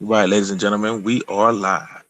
Right, ladies and gentlemen, we are live.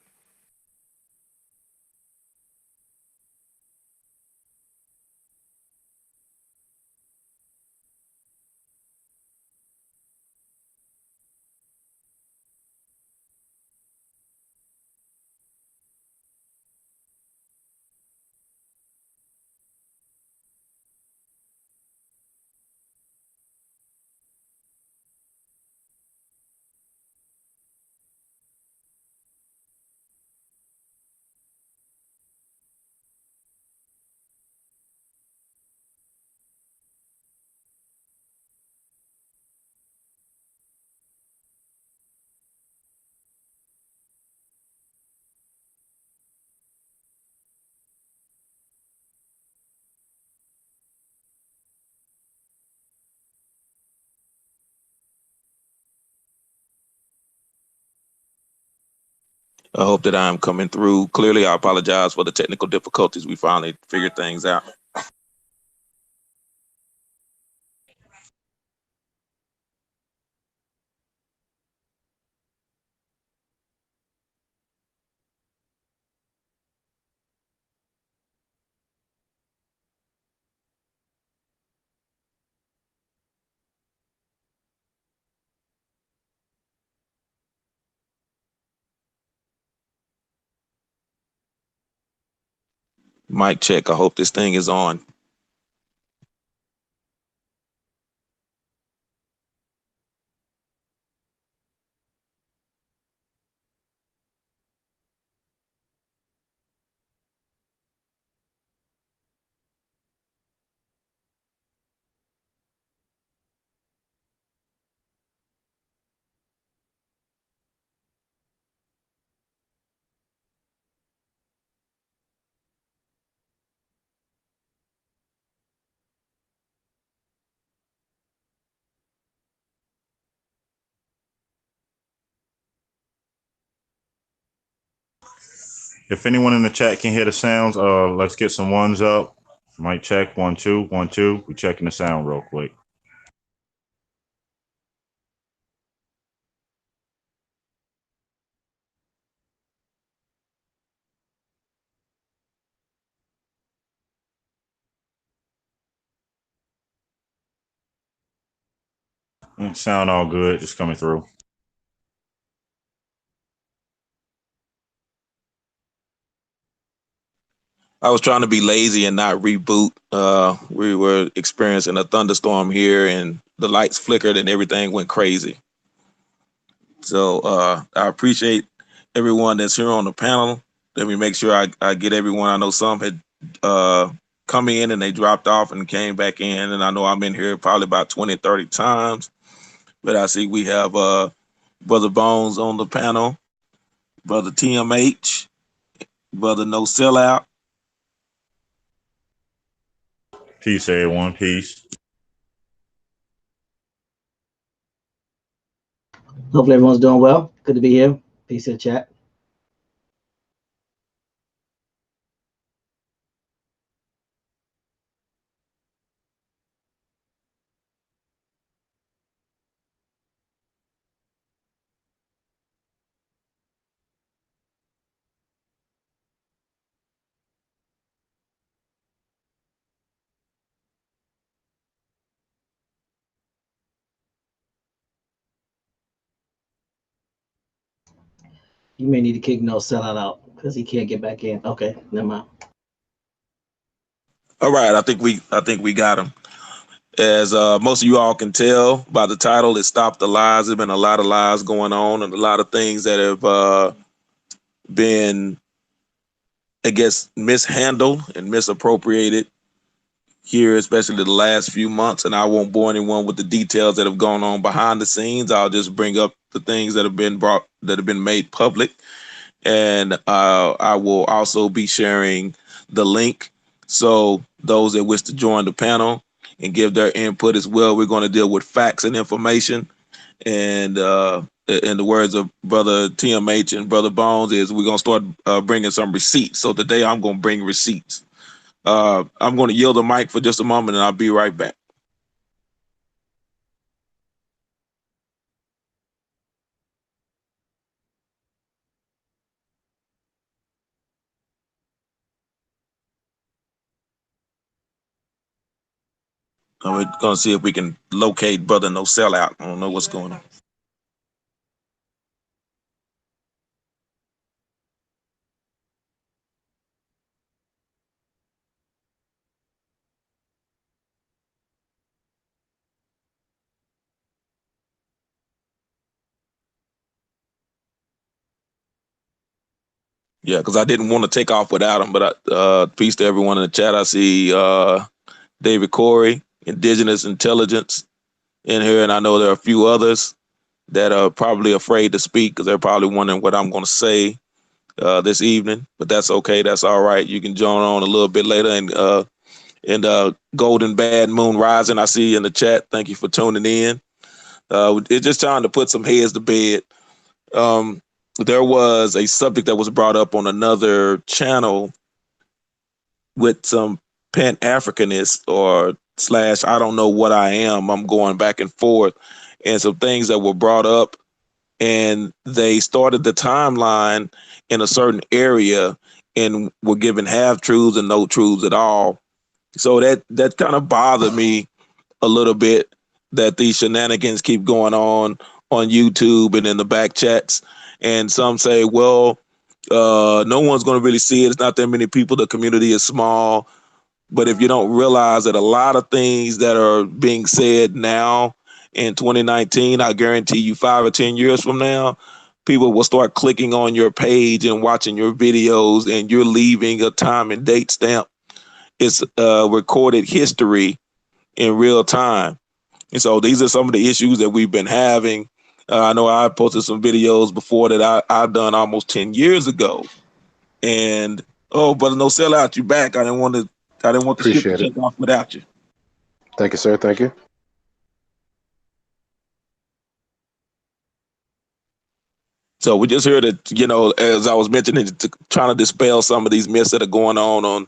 I hope that I'm coming through clearly. I apologize for the technical difficulties. We finally figured things out. Mic check. I hope this thing is on. If anyone in the chat can hear the sounds, let's get some ones up. Mic check 1 2 1 2. We checking the sound real quick. Sound all good. It's coming through. I was trying to be lazy and not reboot. We were experiencing a thunderstorm here, and the lights flickered and everything went crazy. So I appreciate everyone that's here on the panel. Let me make sure I get everyone. I know some had come in and they dropped off and came back in, and I know I'm in here probably about 20, 30 times. But I see we have Brother Bones on the panel, Brother TMH, Brother No Sellout. Peace, everyone. Peace. Hopefully everyone's doing well. Good to be here. Peace in the chat. You may need to kick no sellout out because he can't get back in. Okay, never mind. All right, I think we got him. As most of you all can tell by the title, it stopped the lies. There's been a lot of lies going on and a lot of things that have been, I guess, mishandled and misappropriated here, especially the last few months. And I won't bore anyone with the details that have gone on behind the scenes. I'll just bring up the things that have been made public, and I will also be sharing the link. So those that wish to join the panel and give their input as well, we're going to deal with facts and information. And in the words of Brother TMH and Brother Bones, is we're going to start bringing some receipts. So today I'm going to bring receipts. I'm going to yield the mic for just a moment, and I'll be right back. We're gonna see if we can locate Brother No Sellout. I don't know what's going on. Yeah, because I didn't want to take off without him. But peace to everyone in the chat. I see David Corey, Indigenous Intelligence, in here, and I know there are a few others that are probably afraid to speak because they're probably wondering what I'm going to say this evening. But that's okay. That's all right. You can join on a little bit later. And Golden Bad Moon Rising, I see you in the chat. Thank you for tuning in. It's just trying to put some heads to bed. There was a subject that was brought up on another channel with some Pan-Africanists or slash I don't know what I am. I'm going back and forth, and some things that were brought up, and they started the timeline in a certain area and were given half truths and no truths at all. So that kind of bothered me a little bit, that these shenanigans keep going on YouTube and in the back chats. And some say, well, no one's going to really see it. It's not that many people. The community is small. But if you don't realize that a lot of things that are being said now in 2019, I guarantee you 5 or 10 years from now, people will start clicking on your page and watching your videos, and you're leaving a time and date stamp. It's recorded history in real time. And so these are some of the issues that we've been having. I know I posted some videos before that I've done almost 10 years ago. And Brother No Sellout, you back. I didn't want the ship to take off without you. Thank you, sir. Thank you. So we're just here to, as I was mentioning, trying to dispel some of these myths that are going on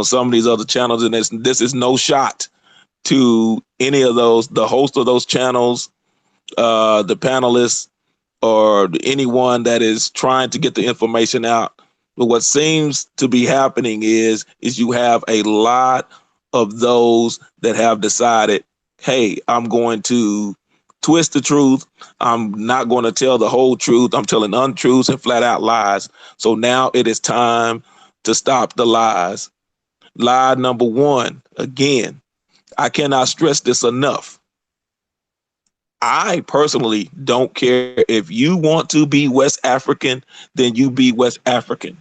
some of these other channels. And this is no shot to any of those, the host of those channels, the panelists, or anyone that is trying to get the information out. But what seems to be happening is you have a lot of those that have decided, hey, I'm going to twist the truth. I'm not going to tell the whole truth. I'm telling untruths and flat out lies. So now it is time to stop the lies. Lie number one, again, I cannot stress this enough. I personally don't care if you want to be West African, then you be West African.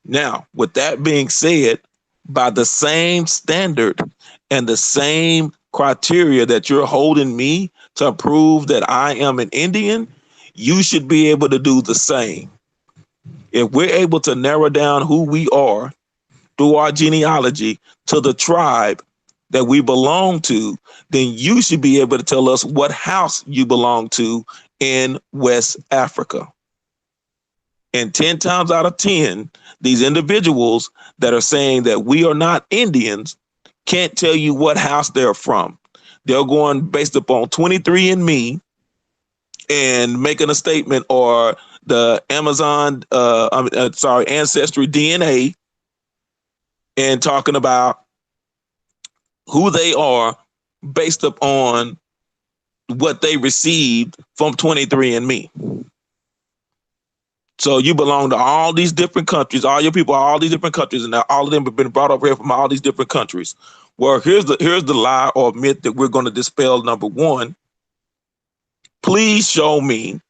Now, with that being said, by the same standard and the same criteria that you're holding me to prove that I am an Indian, you should be able to do the same. If we're able to narrow down who we are through our genealogy to the tribe that we belong to, then you should be able to tell us what house you belong to in West Africa. And 10 times out of 10, these individuals that are saying that we are not Indians can't tell you what house they're from. They're going based upon 23andMe and making a statement, or the Ancestry DNA, and talking about who they are based upon what they received from 23andMe. So you belong to all these different countries, all your people, all these different countries, and all of them have been brought up here from all these different countries. Well, here's the lie or myth that we're going to dispel. Number one, please show me.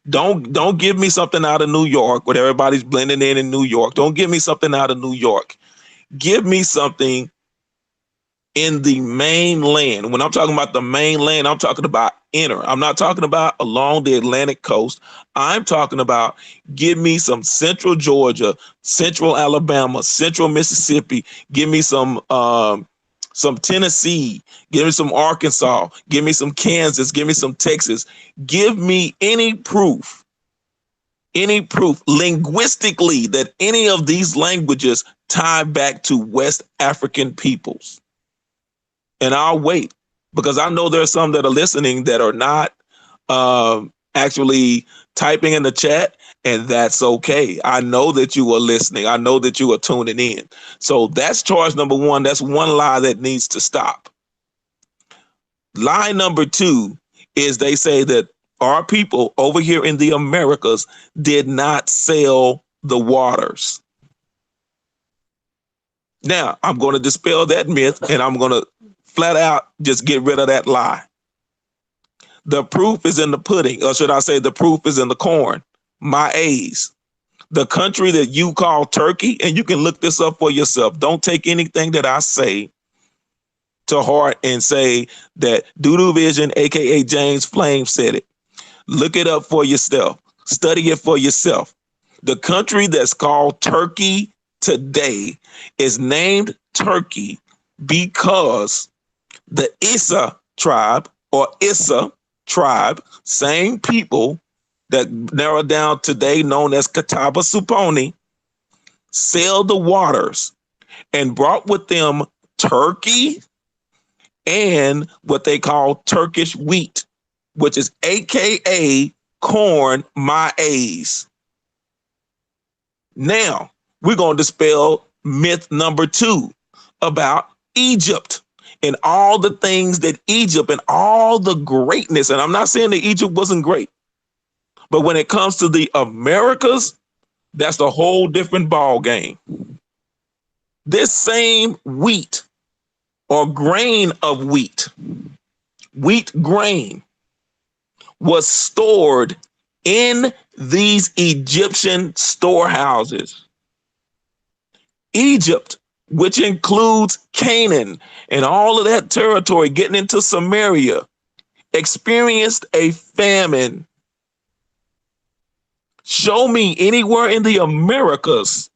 Don't give me something out of New York where everybody's blending in New York. Don't give me something out of New York. Give me something in the mainland. When I'm talking about the mainland, I'm talking about inner. I'm not talking about along the Atlantic coast. I'm talking about, give me some central Georgia, central Alabama, central Mississippi. Give me some Tennessee. Give me some Arkansas. Give me some Kansas. Give me some Texas. Give me any proof linguistically that any of these languages tie back to West African peoples. And I'll wait, because I know there are some that are listening that are not actually typing in the chat, and that's okay. I know that you are listening. I know that you are tuning in. So that's charge number one. That's one lie that needs to stop. Lie number two is they say that our people over here in the Americas did not sell the waters. Now, I'm going to dispel that myth and I'm going to flat out just get rid of that lie. The proof is in the pudding, or should I say the proof is in the corn, maize. The country that you call Turkey, and you can look this up for yourself. Don't take anything that I say to heart and say that Doodoo Vision, aka James Flame, said it. Look it up for yourself. Study it for yourself. The country that's called Turkey today is named Turkey because the Issa tribe, or Issa tribe, same people that narrowed down today known as Catawba Suponi, sailed the waters and brought with them turkey and what they call Turkish wheat, which is AKA corn maize. Now, we're going to dispel myth number two about Egypt and all the things that Egypt and all the greatness. And I'm not saying that Egypt wasn't great, but when it comes to the Americas, that's a whole different ball game. This same wheat or grain of wheat grain, was stored in these Egyptian storehouses. Egypt, which includes Canaan and all of that territory getting into Samaria, experienced a famine. Show me anywhere in the Americas,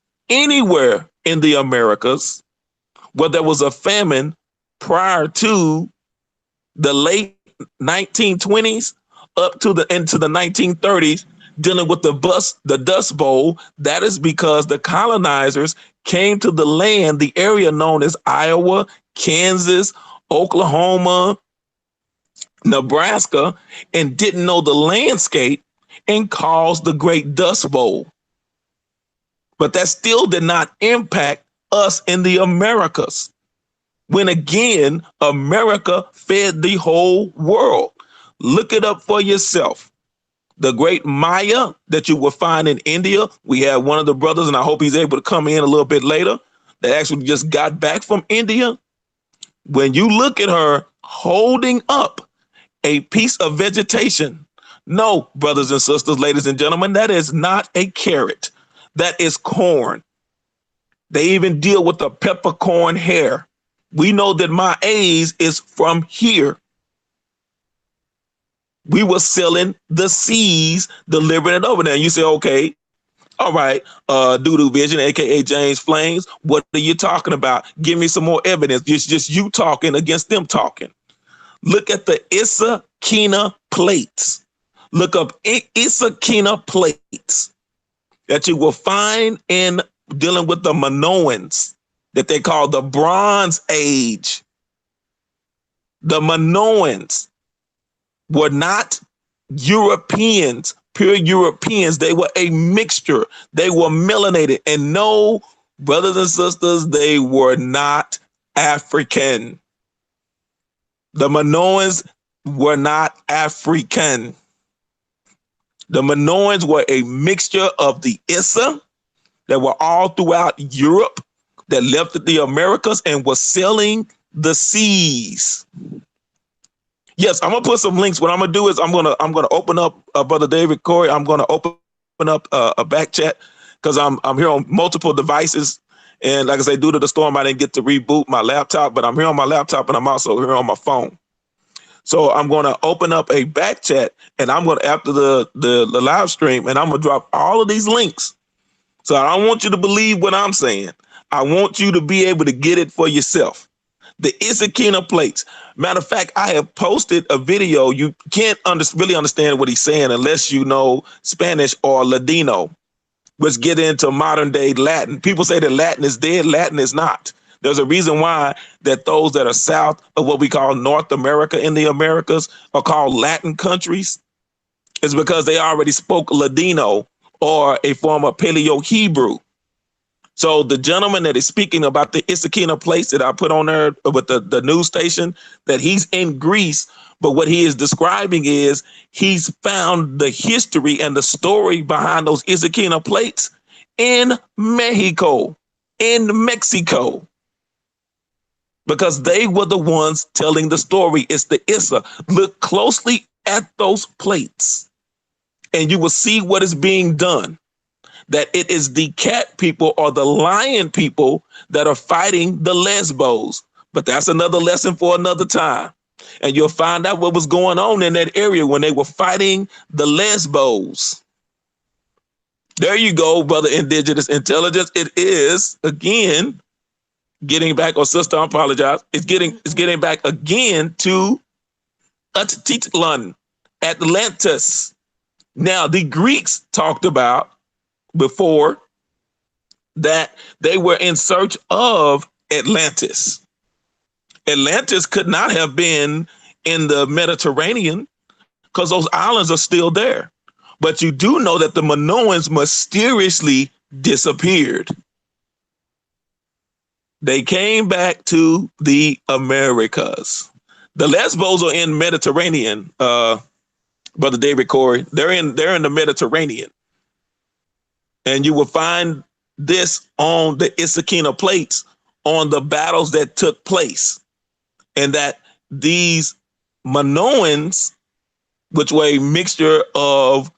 where there was a famine prior to the late 1920s up to into the 1930s, dealing with the Dust Bowl. That is because the colonizers came to the land, the area known as Iowa, Kansas, Oklahoma, Nebraska, and didn't know the landscape and caused the Great Dust Bowl. But that still did not impact us in the Americas. When again, America fed the whole world. Look it up for yourself. The great Maya that you will find in India. We have one of the brothers, and I hope he's able to come in a little bit later, that actually just got back from India. When you look at her holding up a piece of vegetation, no, brothers and sisters, ladies and gentlemen, that is not a carrot. That is corn. They even deal with the peppercorn hair. We know that maize is from here. We were selling the seeds, delivering it over there. And you say, okay, all right, Doodoo Vision, aka James Flames, what are you talking about? Give me some more evidence. It's just you talking against them talking. Look at the Issa Kina plates. Look up Issa Kina plates that you will find in dealing with the Minoans that they call the Bronze Age. The Minoans were not Europeans, pure Europeans. They were a mixture. They were melanated. And no, brothers and sisters, they were not African. The Minoans were not African. The Minoans were a mixture of the Issa that were all throughout Europe that left the Americas and was selling the seas. Yes, I'm gonna put some links. What I'm gonna do is I'm gonna open up Brother David Corey. I'm gonna open up a back chat because I'm here on multiple devices, and like I say, due to the storm, I didn't get to reboot my laptop, but I'm here on my laptop and I'm also here on my phone. So I'm gonna open up a back chat, and I'm gonna after the live stream, and I'm gonna drop all of these links. So I don't want you to believe what I'm saying. I want you to be able to get it for yourself. The Issa Kina plates. Matter of fact, I have posted a video. You can't really understand what he's saying unless you know Spanish or Ladino, which get into modern day Latin. People say that Latin is dead. Latin is not. There's a reason why that those that are south of what we call North America in the Americas are called Latin countries. It's because they already spoke Ladino or a form of Paleo Hebrew. So the gentleman that is speaking about the Issaquena place that I put on there with the news station, that he's in Greece, but what he is describing is he's found the history and the story behind those Issaquena plates in Mexico, because they were the ones telling the story. It's the Issa. Look closely at those plates and you will see what is being done. That it is the cat people or the lion people that are fighting the Lesbos. But that's another lesson for another time. And you'll find out what was going on in that area when they were fighting the Lesbos. There you go, brother Indigenous Intelligence. It is, again, getting back, or sister, I apologize. It's getting back again to Atitlan, Atlantis. Now, the Greeks talked about before that they were in search of Atlantis. Atlantis could not have been in the Mediterranean because those islands are still there. But you do know that the Minoans mysteriously disappeared. They came back to the Americas. The Lesbos are in Mediterranean, Brother David Corey. They're in the Mediterranean. And you will find this on the Issaquena plates on the battles that took place. And that these Minoans, which were a mixture of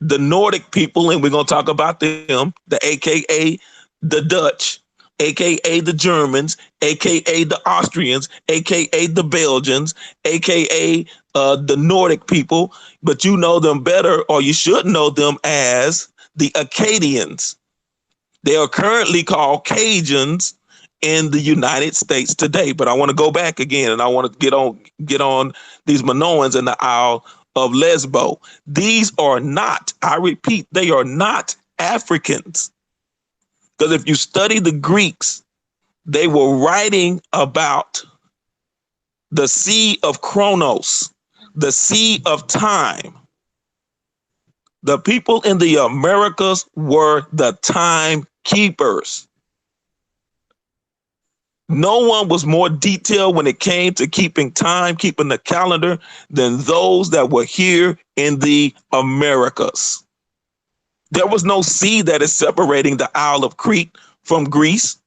the Nordic people, and we're going to talk about them, the AKA the Dutch, AKA the Germans, AKA the Austrians, AKA the Belgians, AKA the Nordic people, but you know them better, or you should know them as the Acadians. They are currently called Cajuns in the United States today. But I want to go back again, and I want to get on these Minoans in the Isle of Lesbo. These are not, I repeat, they are not Africans. Because if you study the Greeks, they were writing about the Sea of Kronos, the Sea of Time. The people in the Americas were the timekeepers. No one was more detailed when it came to keeping time, keeping the calendar, than those that were here in the Americas. There was no sea that is separating the Isle of Crete from Greece.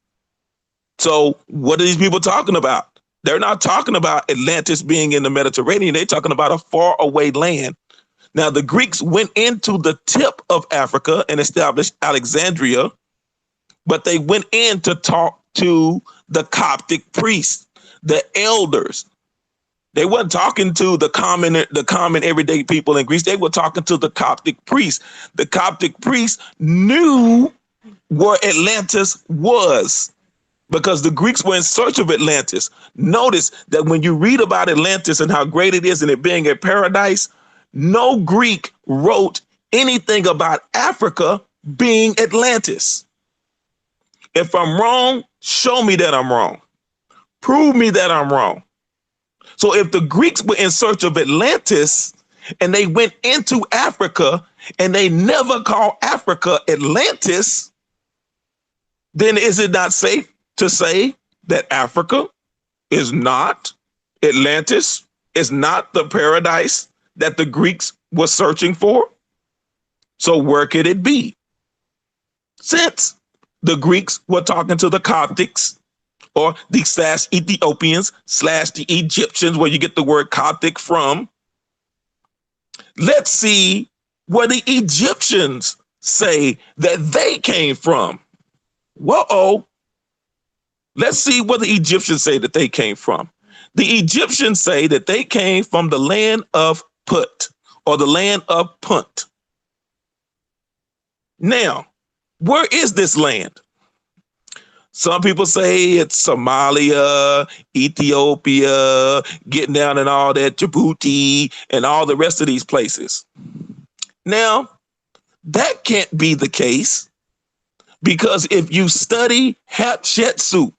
So what are these people talking about? They're not talking about Atlantis being in the Mediterranean. They're talking about a far away land. Now, the Greeks went into the tip of Africa and established Alexandria, but they went in to talk to the Coptic priests, the elders. They weren't talking to the common everyday people in Greece. They were talking to the Coptic priests. The Coptic priests knew where Atlantis was because the Greeks were in search of Atlantis. Notice that when you read about Atlantis and how great it is and it being a paradise, no Greek wrote anything about Africa being Atlantis. If I'm wrong, show me that I'm wrong. Prove me that I'm wrong. So if the Greeks were in search of Atlantis and they went into Africa and they never called Africa Atlantis, then is it not safe to say that Africa is not Atlantis, is not the paradise that the Greeks were searching for? So where could it be? Since the Greeks were talking to the Coptics, or the / Ethiopians / the Egyptians, where you get the word Coptic from. Let's see where the Egyptians say that they came from. Whoa. Let's see where the Egyptians say that they came from. The Egyptians say that they came from the land of Put, or the land of Punt. Now, where is this land? Some people say it's Somalia, Ethiopia, getting down in all that, Djibouti, and all the rest of these places. Now, that can't be the case, because if you study Hatshepsut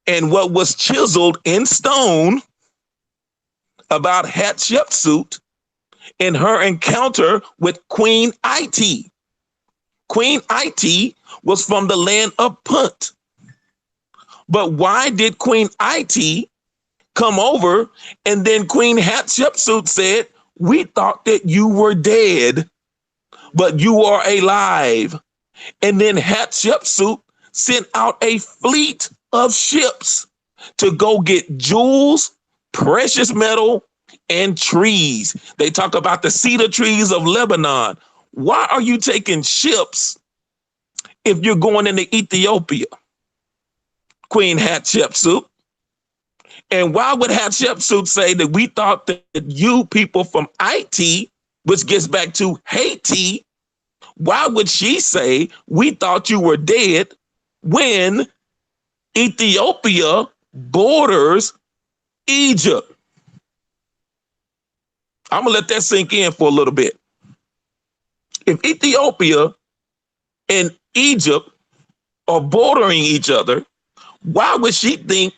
and what was chiseled in stone about Hatshepsut in her encounter with Queen Iti. Queen It was from the land of Punt. But why did Queen It come over and then Queen Hatshepsut said, we thought that you were dead, but you are alive. And then Hatshepsut sent out a fleet of ships to go get jewels, precious metal, and trees. They talk about the cedar trees of Lebanon. Why are you taking ships if you're going into Ethiopia, Queen Hatshepsut? And why would Hatshepsut say that we thought that you people from It, which gets back to Haiti, why would she say we thought you were dead when Ethiopia borders Egypt? I'm going to let that sink in for a little bit. If Ethiopia and Egypt are bordering each other, why would she think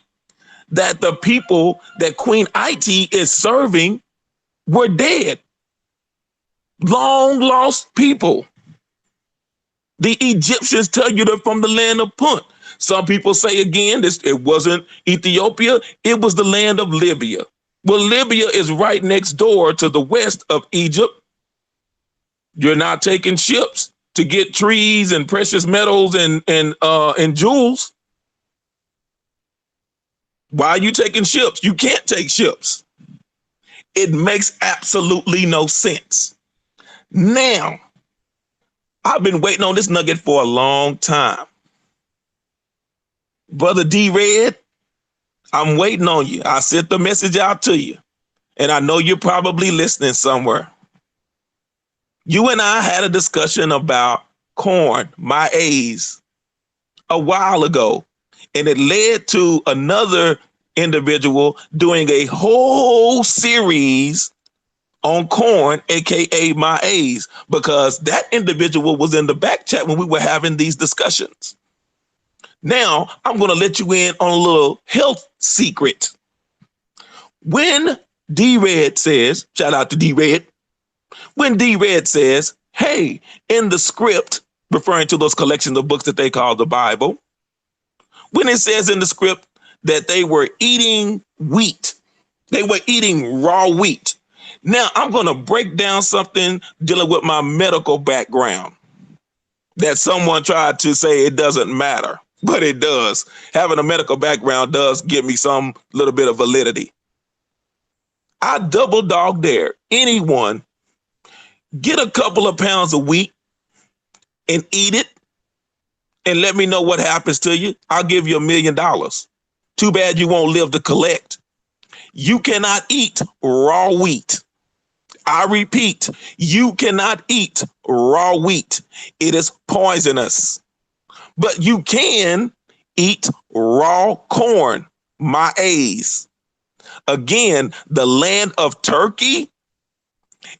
that the people that Queen It is serving were dead? Long lost people. The Egyptians tell you they're from the land of Punt. Some people say again, it wasn't Ethiopia, it was the land of Libya. Well, Libya is right next door to the west of Egypt. You're not taking ships to get trees and precious metals and jewels. Why are you taking ships? You can't take ships. It makes absolutely no sense. Now, I've been waiting on this nugget for a long time. Brother D-Red, I'm waiting on you. I sent the message out to you, and I know you're probably listening somewhere. You and I had a discussion about corn, maize, a while ago, and it led to another individual doing a whole series on corn, aka maize, because that individual was in the back chat when we were having these discussions. Now, I'm going to let you in on a little health secret. When D-Red says, shout out to D-Red, when D-Red says, hey, in the script, referring to those collections of books that they call the Bible, when it says in the script that they were eating wheat, they were eating raw wheat. Now, I'm going to break down something dealing with my medical background that someone tried to say it doesn't matter, but it does. Having a medical background does give me some little bit of validity. I double dog dare anyone get a couple of pounds of wheat and eat it and let me know what happens to you. I'll give you $1 million. Too bad you won't live to collect. You cannot eat raw wheat. I repeat, you cannot eat raw wheat. It is poisonous. But you can eat raw corn, maize. Again, the land of Turkey,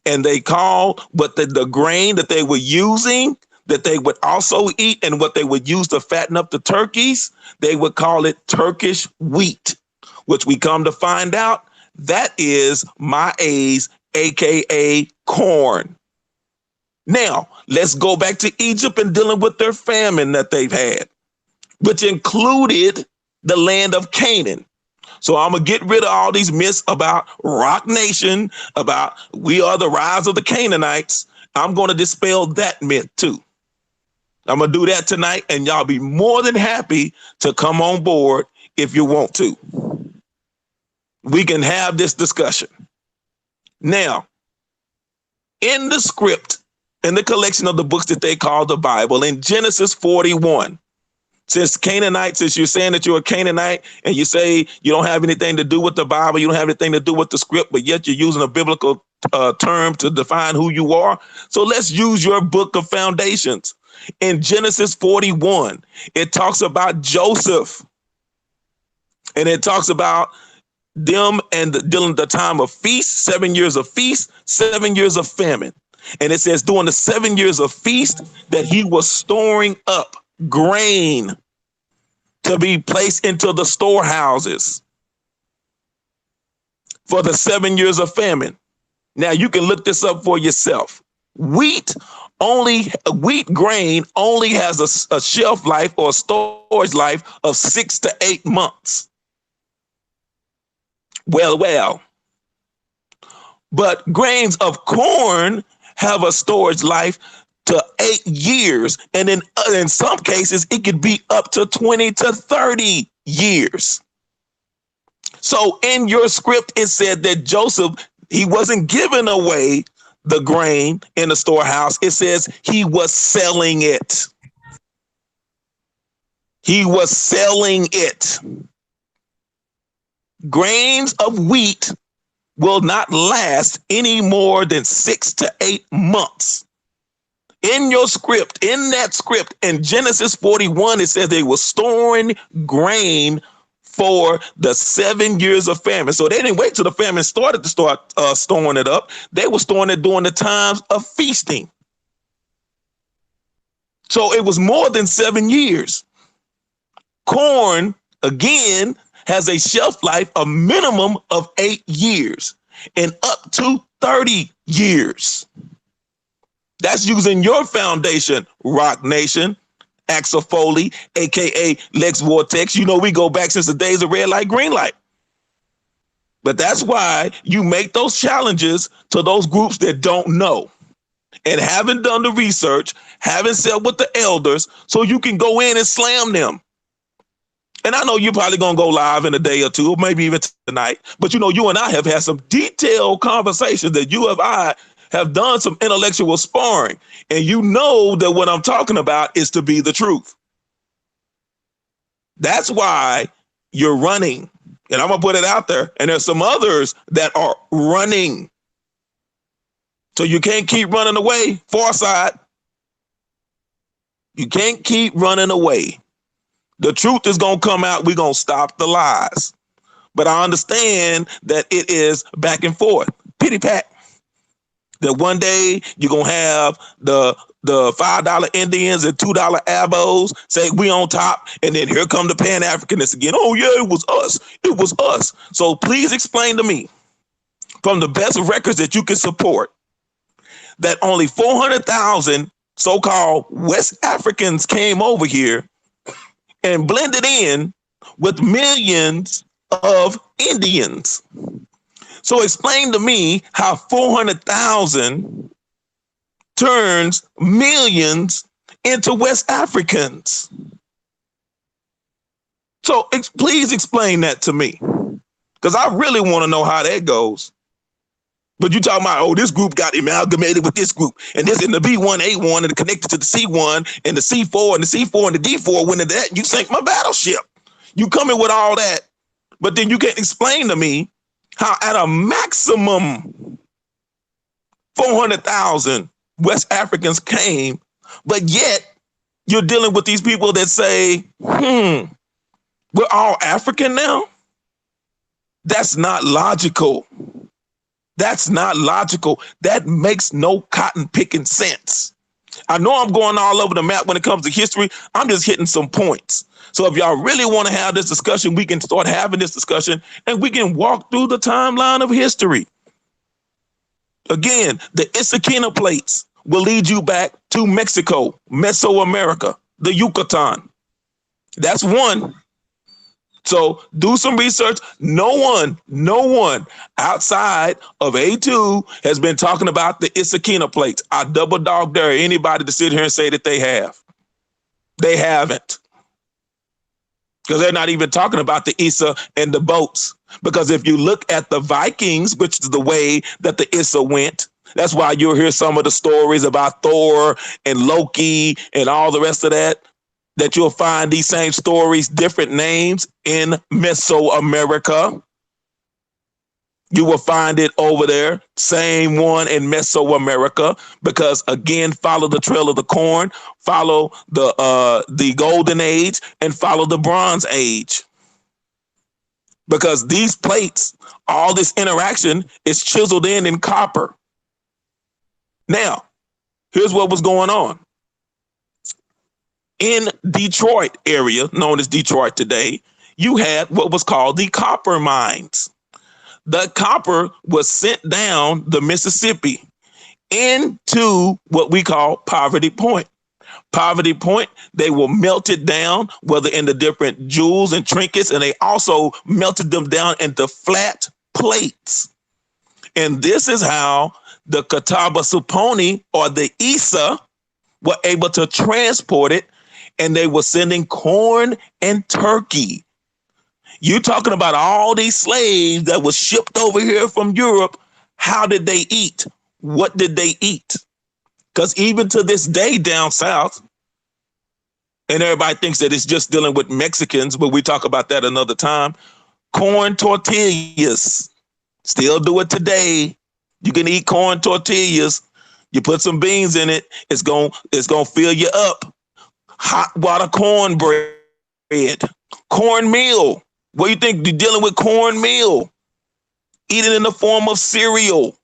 and they call what the grain that they were using, that they would also eat, and what they would use to fatten up the turkeys, they would call it Turkish wheat, which we come to find out that is maize, aka corn. Now, let's go back to Egypt and dealing with their famine that they've had, which included the land of Canaan. So I'm going to get rid of all these myths about Rock Nation, about we are the rise of the Canaanites. I'm going to dispel that myth too. I'm going to do that tonight, and y'all be more than happy to come on board if you want to. We can have this discussion. Now, in the script, in the collection of the books that they call the Bible, in Genesis 41, since you're saying that you're a Canaanite and you say you don't have anything to do with the Bible, you don't have anything to do with the script, but yet you're using a biblical term to define who you are. So let's use your book of foundations. In Genesis 41, it talks about Joseph, and it talks about them and during the time of feast, 7 years of feast, 7 years of famine. And it says during the 7 years of feast that he was storing up grain to be placed into the storehouses for the 7 years of famine. Now you can look this up for yourself. Wheat wheat grain only has a shelf life or a storage life of 6 to 8 months. Well. But grains of corn have a storage life to 8 years. And in some cases, it could be up to 20 to 30 years. So in your script, it said that Joseph, he wasn't giving away the grain in the storehouse. It says he was selling it. He was selling it. Grains of wheat will not last any more than 6 to 8 months. In your script, in that script, in Genesis 41, it says they were storing grain for the 7 years of famine. So they didn't wait till the famine started to start storing it up. They were storing it during the times of feasting. So it was more than 7 years. Corn, again, has a shelf life, a minimum of 8 years and up to 30 years. That's using your foundation, Rock Nation, Axel Foley, aka Lex Vortex. You know, we go back since the days of red light, green light. But that's why you make those challenges to those groups that don't know and haven't done the research, haven't sat with the elders, so you can go in and slam them. And I know you're probably going to go live in a day or two, or maybe even tonight. But, you know, you and I have had some detailed conversations that I have done some intellectual sparring. And you know that what I'm talking about is to be the truth. That's why you're running. And I'm going to put it out there. And there's some others that are running. So you can't keep running away. Foresight. You can't keep running away. The truth is going to come out. We're going to stop the lies. But I understand that it is back and forth. Pity pat. That one day you're going to have the $5 Indians and $2 Abos say we on top. And then here come the Pan-Africanists again. Oh, yeah, it was us. It was us. So please explain to me from the best records that you can support that only 400,000 so-called West Africans came over here and blended in with millions of Indians. So explain to me how 400,000 turns millions into West Africans. So please explain that to me, because I really want to know how that goes. But you talking about, oh, this group got amalgamated with this group, and this in the B1A1 and connected to the C1 and the C4 and the C4 and the D4 went into that. You sank my battleship. You coming with all that, but then you can't explain to me how at a maximum 400,000 West Africans came, but yet you're dealing with these people that say, we're all African now. That's not logical. That's not logical. That makes no cotton picking sense. I know I'm going all over the map when it comes to history. I'm just hitting some points. So if y'all really want to have this discussion, we can start having this discussion and we can walk through the timeline of history. Again, the Issaquena plates will lead you back to Mexico, Mesoamerica, the Yucatan. That's one. So do some research. No one outside of A2 has been talking about the Issaquena plates. I double dog dare anybody to sit here and say that they have. They haven't. Because they're not even talking about the Issa and the boats. Because if you look at the Vikings, which is the way that the Issa went, that's why you'll hear some of the stories about Thor and Loki and all the rest of that you'll find these same stories, different names in Mesoamerica. You will find it over there, same one in Mesoamerica, because again, follow the trail of the corn, follow the golden age, and follow the bronze age. Because these plates, all this interaction is chiseled in copper. Now, here's what was going on. In Detroit area, known as Detroit today, you had what was called the copper mines. The copper was sent down the Mississippi into what we call Poverty Point. Poverty Point, they were melted down, whether in the different jewels and trinkets, and they also melted them down into flat plates. And this is how the Catawba Supponi or the Isa were able to transport it, and they were sending corn and turkey. You talking about all these slaves that were shipped over here from Europe. How did they eat? What did they eat? Because even to this day down south, and everybody thinks that it's just dealing with Mexicans, but we talk about that another time. Corn tortillas, still do it today. You can eat corn tortillas. You put some beans in it, it's gonna fill you up. Hot water cornbread, cornmeal. What do you think? You're dealing with cornmeal. Eat it in the form of cereal.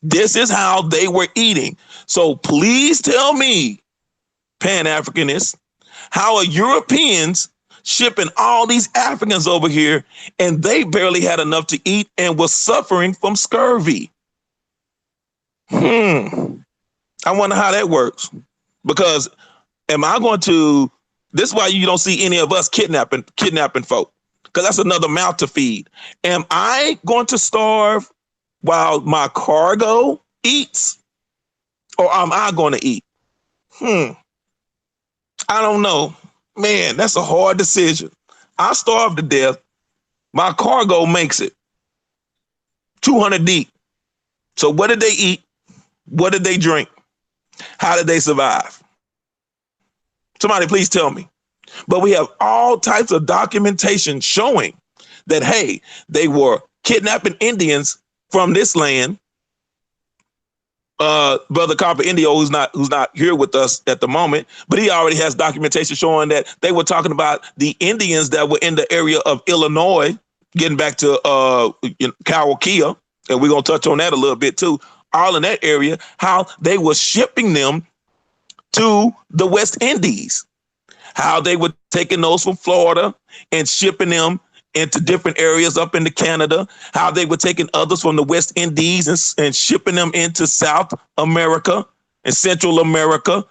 This is how they were eating. So please tell me, Pan-Africanists, how are Europeans shipping all these Africans over here and they barely had enough to eat and was suffering from scurvy? I wonder how that works. Because this is why you don't see any of us kidnapping folk, because that's another mouth to feed. Am I going to starve while my cargo eats, or am I going to eat? I don't know. Man, that's a hard decision. I starve to death. My cargo makes it 200 deep. So what did they eat? What did they drink? How did they survive? Somebody please tell me. But we have all types of documentation showing that, hey, they were kidnapping Indians from this land. Brother Copper Indio, who's not here with us at the moment, but he already has documentation showing that they were talking about the Indians that were in the area of Illinois, getting back to Cahokia, and we're going to touch on that a little bit too, all in that area, how they were shipping them to the West Indies, how they were taking those from Florida and shipping them into different areas up into Canada, how they were taking others from the West Indies and shipping them into South America and Central America,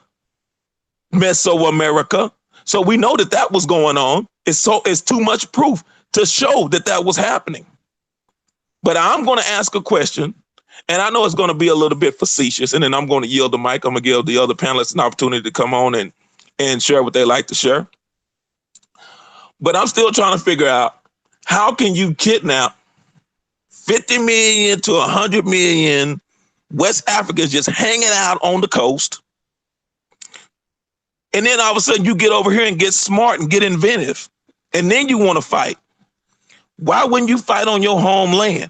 Mesoamerica. So we know that was going on. It's too much proof to show that was happening. But I'm going to ask a question, and I know it's going to be a little bit facetious, and then I'm going to yield the mic. I'm going to give the other panelists an opportunity to come on and share what they like to share. But I'm still trying to figure out, how can you kidnap 50 million to 100 million West Africans just hanging out on the coast, and then all of a sudden you get over here and get smart and get inventive, and then you want to fight? Why wouldn't you fight on your homeland?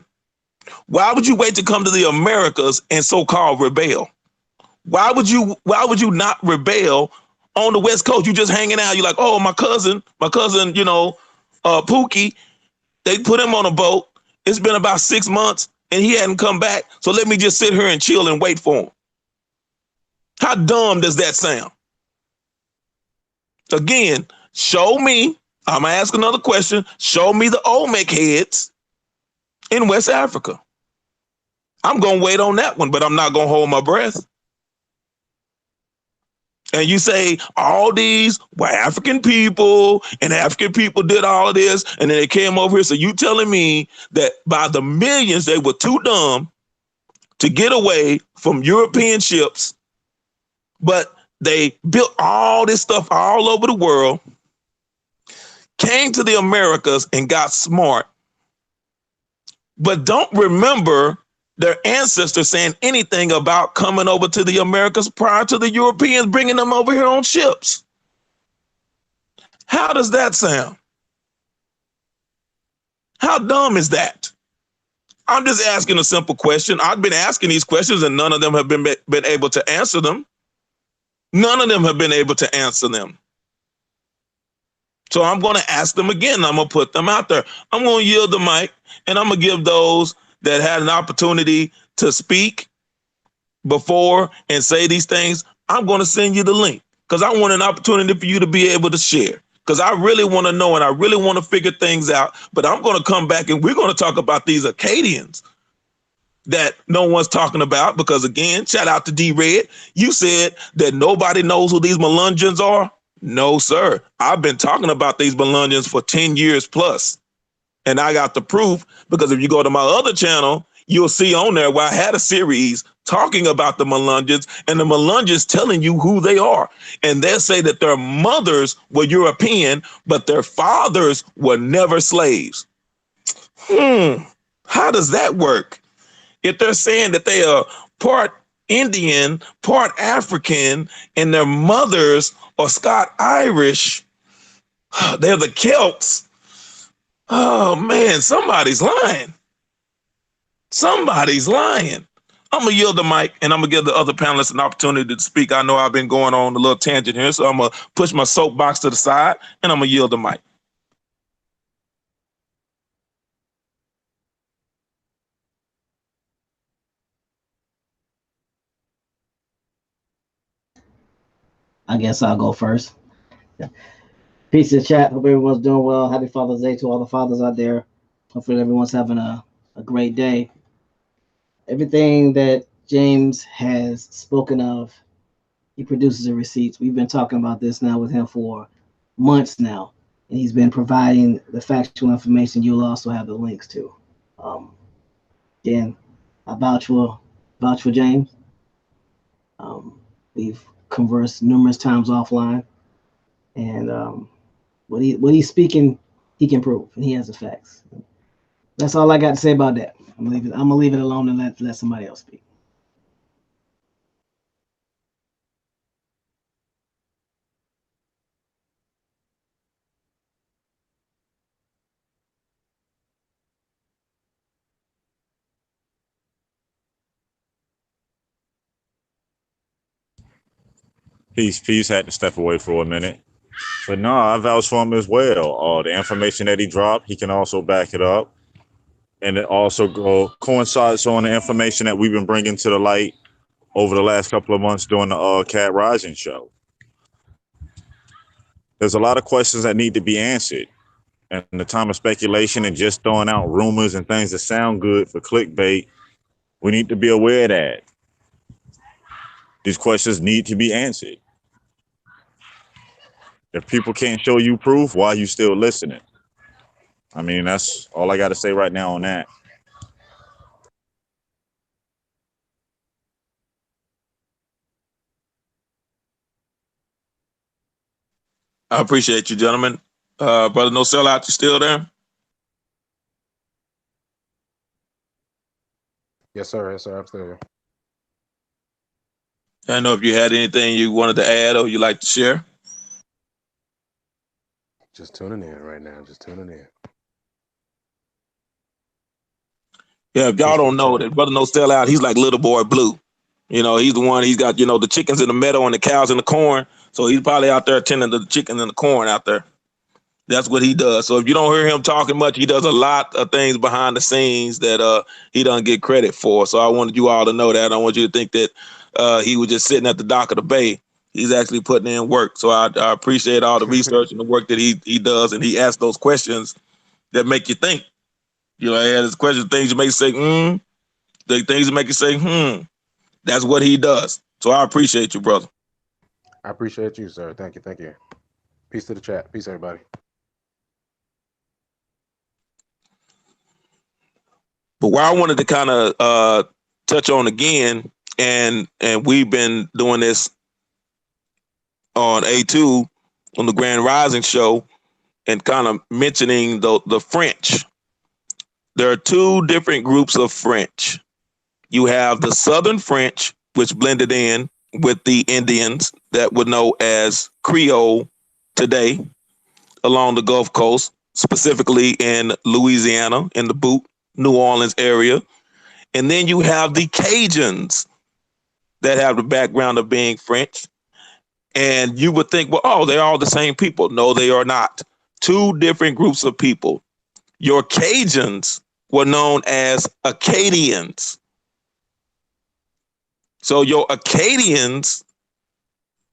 Why would you wait to come to the Americas and so-called rebel? Why would you not rebel on the West Coast? You just hanging out. You're like, oh, my cousin, Pookie, they put him on a boat. It's been about 6 months and he hadn't come back. So let me just sit here and chill and wait for him. How dumb does that sound? Again, show me. I'm going to ask another question. Show me the Olmec heads in West Africa. I'm going to wait on that one, but I'm not going to hold my breath. And you say all these were African people, and African people did all of this, and then they came over here. So you telling me that by the millions, they were too dumb to get away from European ships, but they built all this stuff all over the world, came to the Americas and got smart, but don't remember their ancestors saying anything about coming over to the Americas prior to the Europeans bringing them over here on ships. How does that sound? How dumb is that? I'm just asking a simple question. I've been asking these questions and none of them have been able to answer them. None of them have been able to answer them. So I'm going to ask them again. I'm going to put them out there. I'm going to yield the mic, and I'm going to give those that had an opportunity to speak before and say these things, I'm going to send you the link, because I want an opportunity for you to be able to share, because I really want to know and I really want to figure things out. But I'm going to come back and we're going to talk about these Acadians. that no one's talking about, because again, shout out to D-Red. You said that nobody knows who these Melungeons are. No, sir. I've been talking about these Melungeons for 10 years plus. And I got the proof, because if you go to my other channel, you'll see on there where I had a series talking about the Melungeons, and the Melungeons telling you who they are. And they'll say that their mothers were European, but their fathers were never slaves. How does that work? If they're saying that they are part Indian, part African, and their mothers are Scot-Irish, they're the Celts. Oh man, somebody's lying. Somebody's lying. I'm gonna yield the mic, and I'm gonna give the other panelists an opportunity to speak. I know I've been going on a little tangent here, so I'm gonna push my soapbox to the side, and I'm gonna yield the mic. I guess I'll go first. Peace to the chat. Hope everyone's doing well. Happy Father's Day to all the fathers out there. Hopefully everyone's having a great day. Everything that James has spoken of, he produces the receipts. We've been talking about this now with him for months now, and he's been providing the factual information. You'll also have the links to. Again, I vouch for James. We've conversed numerous times offline, and what he's speaking, he can prove, and he has the facts. That's all I got to say about that. I'm gonna leave it alone and let somebody else speak. Peace had to step away for a minute. But no, I vouch for him as well. The information that he dropped, he can also back it up. And it also coincides on the information that we've been bringing to the light over the last couple of months during the Cat Rising show. There's a lot of questions that need to be answered. And in the time of speculation and just throwing out rumors and things that sound good for clickbait, we need to be aware of that. These questions need to be answered. If people can't show you proof, why are you still listening? I mean, that's all I got to say right now on that. I appreciate you, gentlemen. Brother No Sellout, you still there? Yes, sir. Yes, sir. I'm still here. I don't know if you had anything you wanted to add or you like to share. Just tuning in right now. Just tuning in. Yeah, if y'all don't know that Brother No Sellout, he's like Little Boy Blue. You know, he's the one, he's got, you know, the chickens in the meadow and the cows in the corn. So he's probably out there tending to the chickens and the corn out there. That's what he does. So if you don't hear him talking much, he does a lot of things behind the scenes that he doesn't get credit for. So I wanted you all to know that. I don't want you to think that he was just sitting at the dock of the bay. He's actually putting in work. So I appreciate all the research and the work that he does. And he asks those questions that make you think. You know, he has questions, things you make you say, the things that make you say, That's what he does. So I appreciate you, brother. I appreciate you, sir. Thank you. Thank you. Peace to the chat. Peace, everybody. But what I wanted to kind of touch on again, and we've been doing this on A2 on the Grand Rising show, and kind of mentioning the French. There are two different groups of French. You have the Southern French, which blended in with the Indians that would know as Creole today along the Gulf Coast, specifically in Louisiana, in the Boot, New Orleans area. And then you have the Cajuns that have the background of being French. And you would think, well, oh, they're all the same people. No, they are not. Two different groups of people. Your Cajuns were known as Acadians. So your Acadians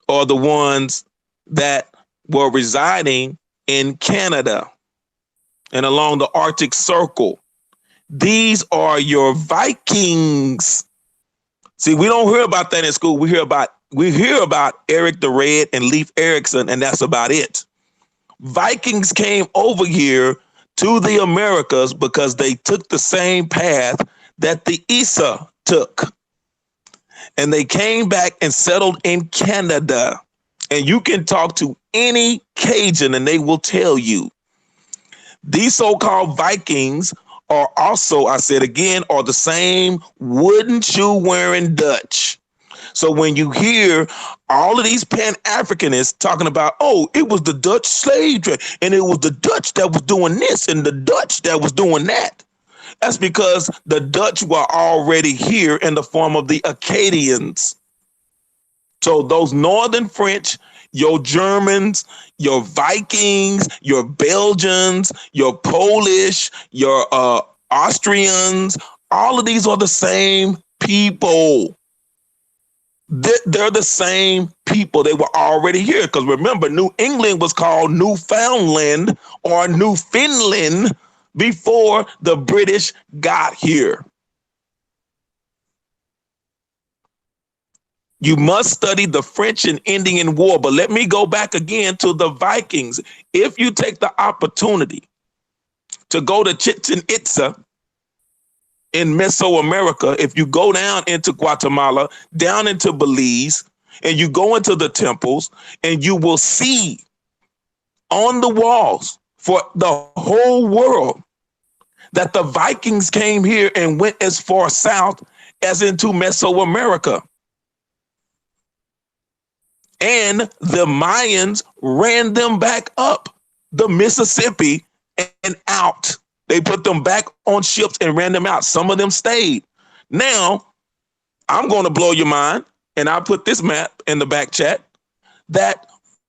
are the ones that were residing in Canada and along the Arctic Circle. These are your Vikings. See, we don't hear about that in school. We hear about Eric the Red and Leif Erikson, and that's about it. Vikings came over here to the Americas because they took the same path that the Isa took. And they came back and settled in Canada. And you can talk to any Cajun and they will tell you. These so-called Vikings are also, I said again, are the same wooden shoe wearing Dutch. So when you hear all of these Pan-Africanists talking about, oh, it was the Dutch slave trade, and it was the Dutch that was doing this and the Dutch that was doing that. That's because the Dutch were already here in the form of the Acadians. So those Northern French, your Germans, your Vikings, your Belgians, your Polish, your Austrians, all of these are the same people. They're the same people. They were already here. Because remember, New England was called Newfoundland or New Finland before the British got here. You must study the French and Indian War. But let me go back again to the Vikings. If you take the opportunity to go to Chichen Itza in Mesoamerica, if you go down into Guatemala, down into Belize, and you go into the temples, and you will see on the walls for the whole world that the Vikings came here and went as far south as into Mesoamerica. And the Mayans ran them back up the Mississippi and out. They put them back on ships and ran them out. Some of them stayed. Now, I'm going to blow your mind, and I'll put this map in the back chat, that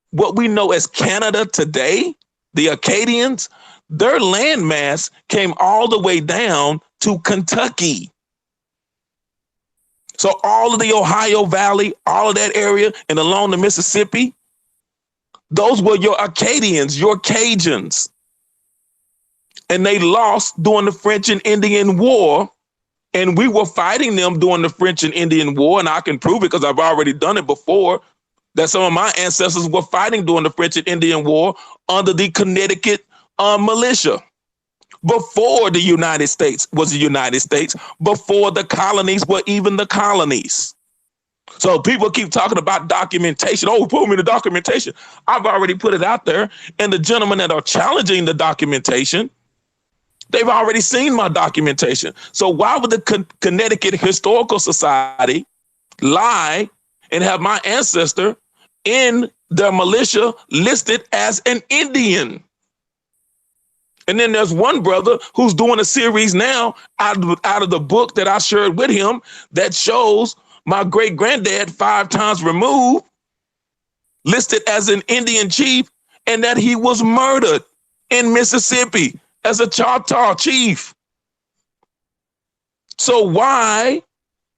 what we know as Canada today, the Acadians, their landmass came all the way down to Kentucky. So all of the Ohio Valley, all of that area and along the Mississippi, those were your Acadians, your Cajuns. And they lost during the French and Indian War. And we were fighting them during the French and Indian War. And I can prove it because I've already done it before, that some of my ancestors were fighting during the French and Indian War under the Connecticut militia. Before the United States was the United States, before the colonies were even the colonies. So people keep talking about documentation. Oh, put me the documentation. I've already put it out there. And the gentlemen that are challenging the documentation, they've already seen my documentation. So why would the Connecticut Historical Society lie and have my ancestor in their militia listed as an Indian? And then there's one brother who's doing a series now out of the book that I shared with him that shows my great granddad 5 times removed, listed as an Indian chief, and that he was murdered in Mississippi as a Choctaw chief. So why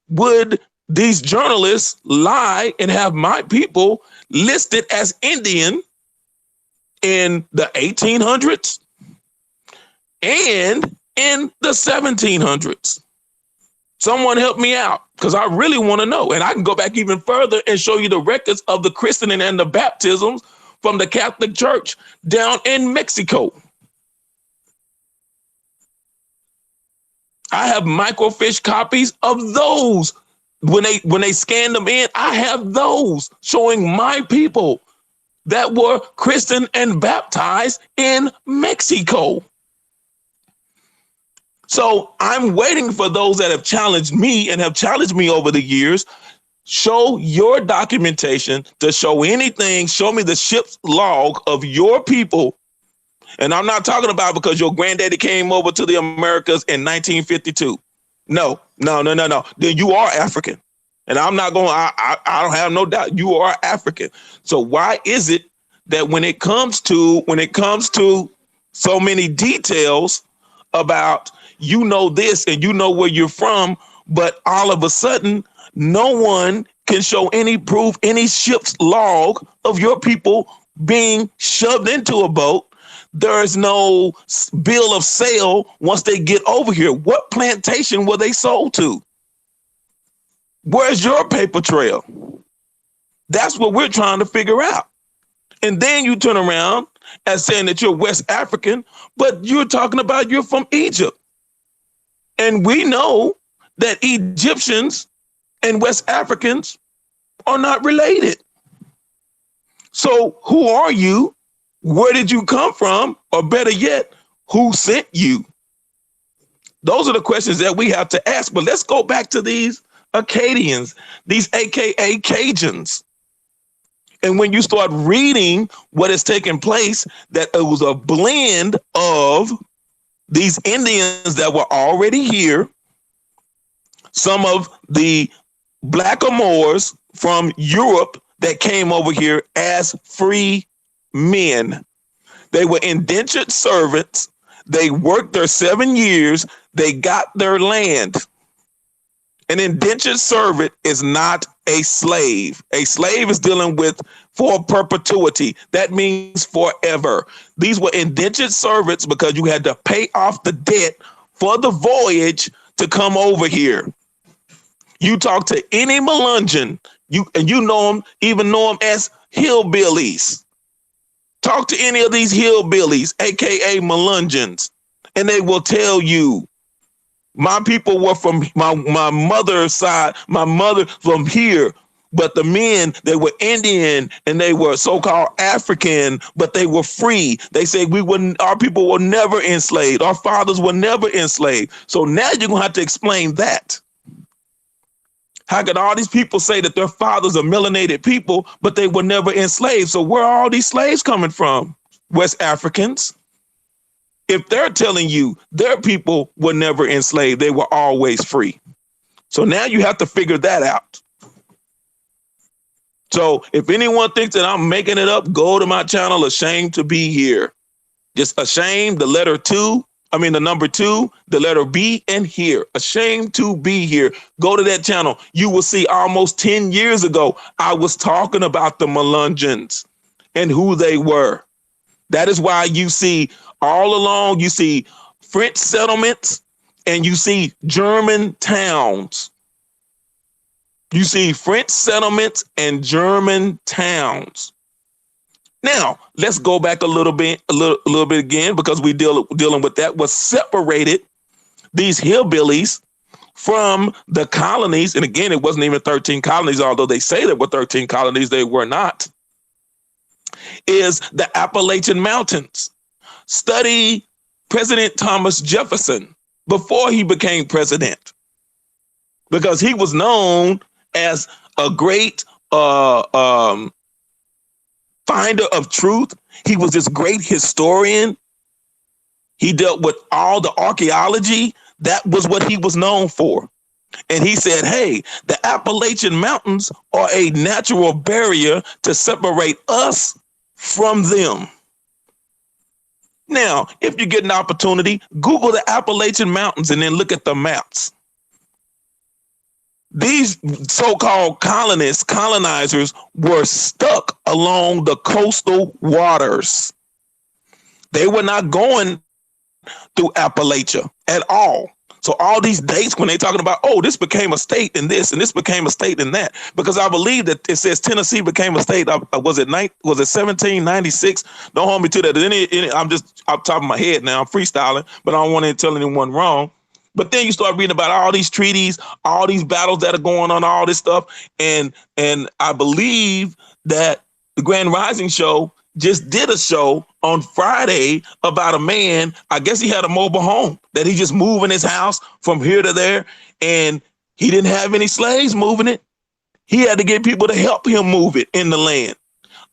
would these journalists lie and have my people listed as Indian in the 1800s? And in the 1700s. Someone help me out, because I really want to know. And I can go back even further and show you the records of the christening and the baptisms from the Catholic Church down in Mexico. I have microfiche copies of those. When they scan them in, I have those showing my people that were christened and baptized in Mexico. So I'm waiting for those that have challenged me and have challenged me over the years. Show your documentation to show anything. Show me the ship's log of your people. And I'm not talking about because your granddaddy came over to the Americas in 1952. No. Then you are African. And I'm not going, I don't have no doubt you are African. So why is it that when it comes to so many details about, you know this and you know where you're from, but all of a sudden, no one can show any proof, any ship's log of your people being shoved into a boat, there is no bill of sale once they get over here. What plantation were they sold to? Where's your paper trail? That's what we're trying to figure out. And then you turn around as saying that you're West African, but you're talking about you're from Egypt. And we know that Egyptians and West Africans are not related. So who are you? Where did you come from? Or better yet, who sent you? Those are the questions that we have to ask. But let's go back to these Acadians, these AKA Cajuns. And when you start reading what is taking place, that it was a blend of these Indians that were already here, some of the Blackamoors from Europe that came over here as free men. They were indentured servants. They worked their 7 years. They got their land. An indentured servant is not a slave. A slave is dealing with for perpetuity. That means forever. These were indentured servants because you had to pay off the debt for the voyage to come over here. You talk to any Melungeon, you know them, even know them as hillbillies. Talk to any of these hillbillies, AKA Melungeons, and they will tell you, my people were from my mother's side, my mother from here, but the men, they were Indian and they were so-called African, but they were free. They say our people were never enslaved. Our fathers were never enslaved. So now you're going to have to explain that. How could all these people say that their fathers are melanated people, but they were never enslaved? So where are all these slaves coming from? West Africans. If they're telling you their people were never enslaved, they were always free. So now you have to figure that out. So if anyone thinks that I'm making it up, go to my channel, Ashamed to Be Here. Just ashamed, the number 2, the letter B, and here. Ashamed to Be Here. Go to that channel. You will see almost 10 years ago, I was talking about the Melungeons and who they were. That is why you see all along, you see French settlements and you see German towns. You see French settlements and German towns. Now, let's go back a little bit again, because we dealing with that. What separated these hillbillies from the colonies, and again, it wasn't even 13 colonies, although they say there were 13 colonies, they were not, is the Appalachian Mountains. Study President Thomas Jefferson before he became president, because he was known as a great finder of truth. He was this great historian. He dealt with all the archaeology. That was what he was known for. And he said, hey, the Appalachian Mountains are a natural barrier to separate us from them. Now, if you get an opportunity, Google the Appalachian Mountains and then look at the maps. These so-called colonizers were stuck along the coastal waters. They were not going through Appalachia at all. So all these dates when they're talking about, oh, this became a state in this and this became a state in that, because I believe that it says Tennessee became a state. Was it 1796? Don't hold me to that. I'm just off the top of my head now. I'm freestyling, but I don't want to tell anyone wrong. But then you start reading about all these treaties, all these battles that are going on, all this stuff. And I believe that the Grand Rising Show just did a show on Friday about a man. I guess he had a mobile home that he just moved in his house from here to there. And he didn't have any slaves moving it. He had to get people to help him move it in the land.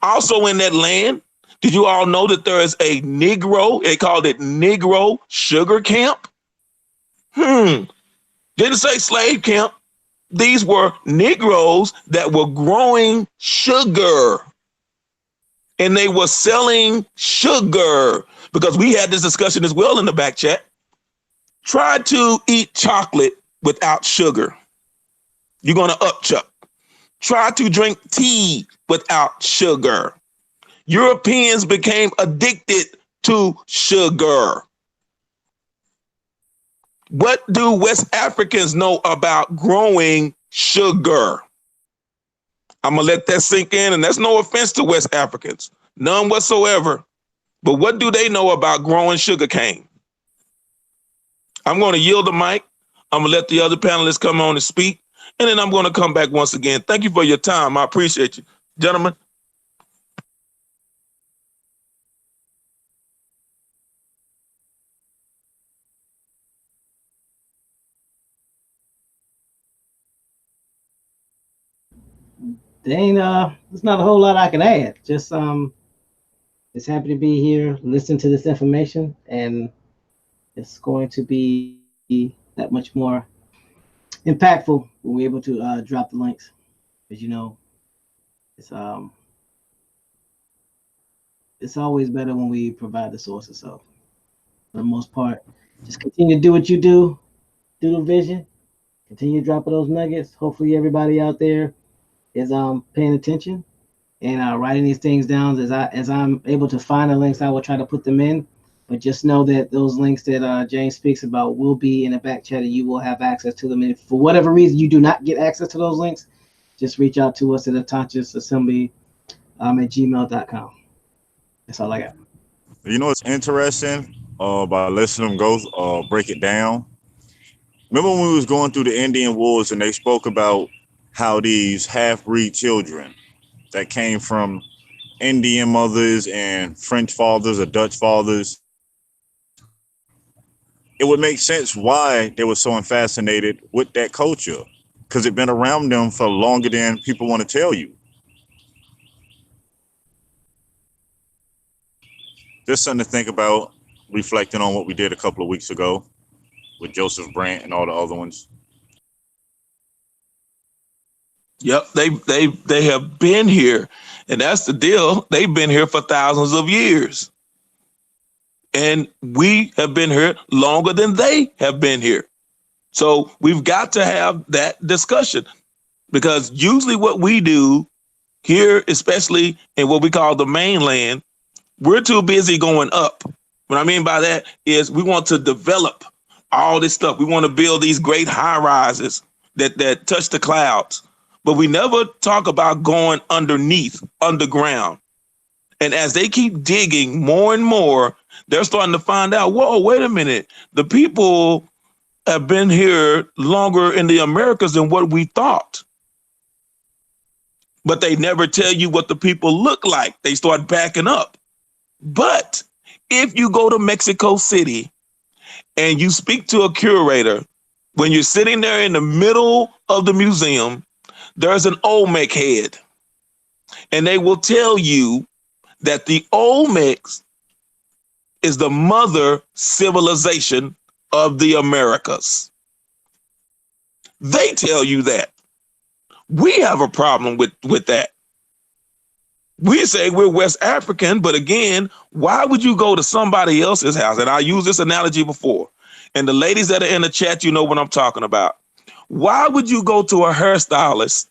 Also in that land, did you all know that there is a Negro, they called it Negro sugar camp? Didn't say slave camp. These were Negroes that were growing sugar. And they were selling sugar, because we had this discussion as well in the back chat. Try to eat chocolate without sugar. You're going to upchuck. Try to drink tea without sugar. Europeans became addicted to sugar. What do West Africans know about growing sugar? I'm going to let that sink in, and that's no offense to West Africans, none whatsoever. But what do they know about growing sugar cane? I'm going to yield the mic. I'm going to let the other panelists come on and speak, and then I'm going to come back once again. Thank you for your time. I appreciate you. Gentlemen. There's not a whole lot I can add. Just happy to be here, listen to this information, and it's going to be that much more impactful when we're able to drop the links. As you know, it's always better when we provide the sources. So for the most part, just continue to do what you do the vision, continue dropping those nuggets. Hopefully everybody out there is paying attention and writing these things down. As I'm able to find the links, I will try to put them in. But just know that those links that James speaks about will be in the back chat, and you will have access to them. And if for whatever reason you do not get access to those links, just reach out to us at AtonshaSassembly at gmail.com. That's all I got. You know, it's interesting by listening to them go break it down. Remember when we was going through the Indian Wars and they spoke about how these half-breed children that came from Indian mothers and French fathers or Dutch fathers, it would make sense why they were so fascinated with that culture, because it's been around them for longer than people want to tell you. Just something to think about, reflecting on what we did a couple of weeks ago with Joseph Brant and all the other ones. Yep, they have been here, and that's the deal. They've been here for thousands of years, and we have been here longer than they have been here. So we've got to have that discussion, because usually what we do here, especially in what we call the mainland, we're too busy going up. What I mean by that is we want to develop all this stuff. We want to build these great high rises that touch the clouds. But we never talk about going underground. And as they keep digging more and more, they're starting to find out, whoa, wait a minute. The people have been here longer in the Americas than what we thought. But they never tell you what the people look like. They start backing up. But if you go to Mexico City and you speak to a curator, when you're sitting there in the middle of the museum, there's an Olmec head, and they will tell you that the Olmecs is the mother civilization of the Americas. They tell you that. We have a problem with that. We say we're West African, but again, why would you go to somebody else's house? And I used this analogy before, and the ladies that are in the chat, you know what I'm talking about. Why would you go to a hairstylist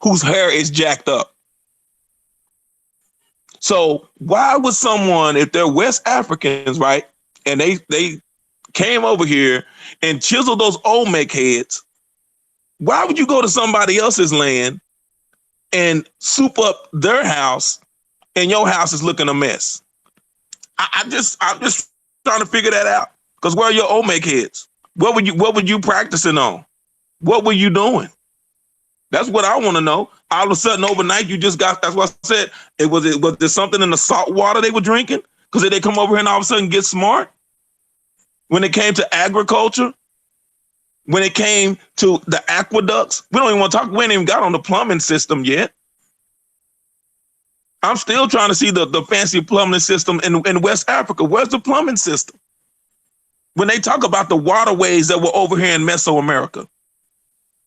whose hair is jacked up? So why would someone, if they're West Africans, right, and they came over here and chiseled those Olmec heads, why would you go to somebody else's land and soup up their house and your house is looking a mess? I'm just trying to figure that out. Because where are your Olmec heads? What were you practicing on? What were you doing? That's what I want to know. All of a sudden, overnight, you just got, that's what I said. Was there something in the salt water they were drinking? Because they come over here and all of a sudden get smart? When it came to agriculture, when it came to the aqueducts, we don't even want to talk, we ain't even got on the plumbing system yet. I'm still trying to see the fancy plumbing system in West Africa. Where's the plumbing system? When they talk about the waterways that were over here in Mesoamerica,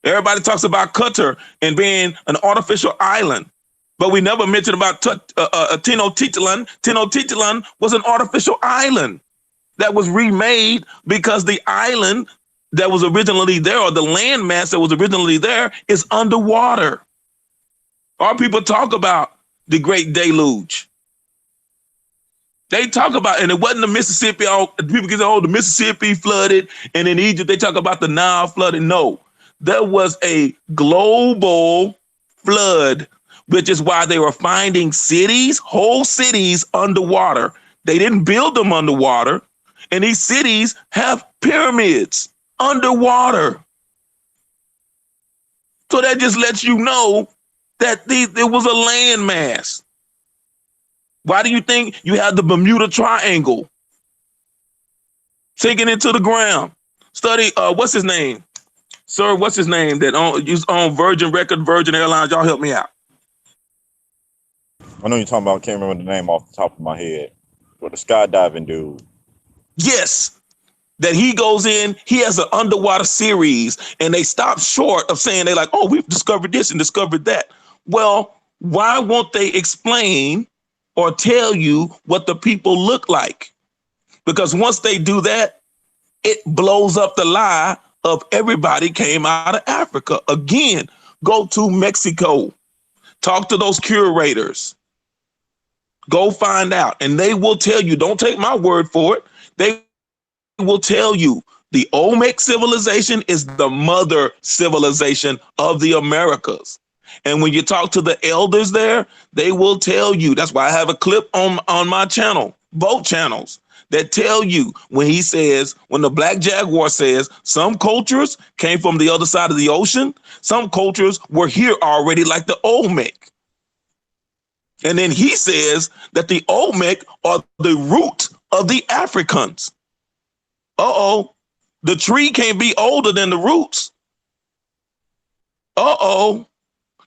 everybody talks about Qatar and being an artificial island, but we never mentioned about Tenochtitlan. Tenochtitlan was an artificial island that was remade because the island that was originally there, or the land mass that was originally there, is underwater. Our people talk about the Great Deluge. They talk about, and it wasn't the Mississippi. People get, oh, the Mississippi flooded, and in Egypt they talk about the Nile flooding. No, there was a global flood, which is why they were finding cities, whole cities underwater. They didn't build them underwater, and these cities have pyramids underwater. So that just lets you know that there was a landmass. Why do you think you have the Bermuda Triangle sinking into the ground? Study, what's his name? Sir, what's his name that on Virgin Record, Virgin Airlines? Y'all help me out. I know you're talking about, I can't remember the name off the top of my head. But the skydiving dude. Yes. That he goes in, he has an underwater series, and they stop short of saying, they're like, oh, we've discovered this and discovered that. Well, why won't they explain or tell you what the people look like? Because once they do that, it blows up the lie of everybody came out of Africa. Again, go to Mexico, talk to those curators, go find out, and they will tell you, don't take my word for it. They will tell you the Olmec civilization is the mother civilization of the Americas. And when you talk to the elders there, they will tell you. That's why I have a clip on my channel, both channels, that tell you when he says, when the Black Jaguar says some cultures came from the other side of the ocean, some cultures were here already, like the Olmec. And then he says that the Olmec are the root of the Africans. Uh-oh, the tree can't be older than the roots. Uh-oh.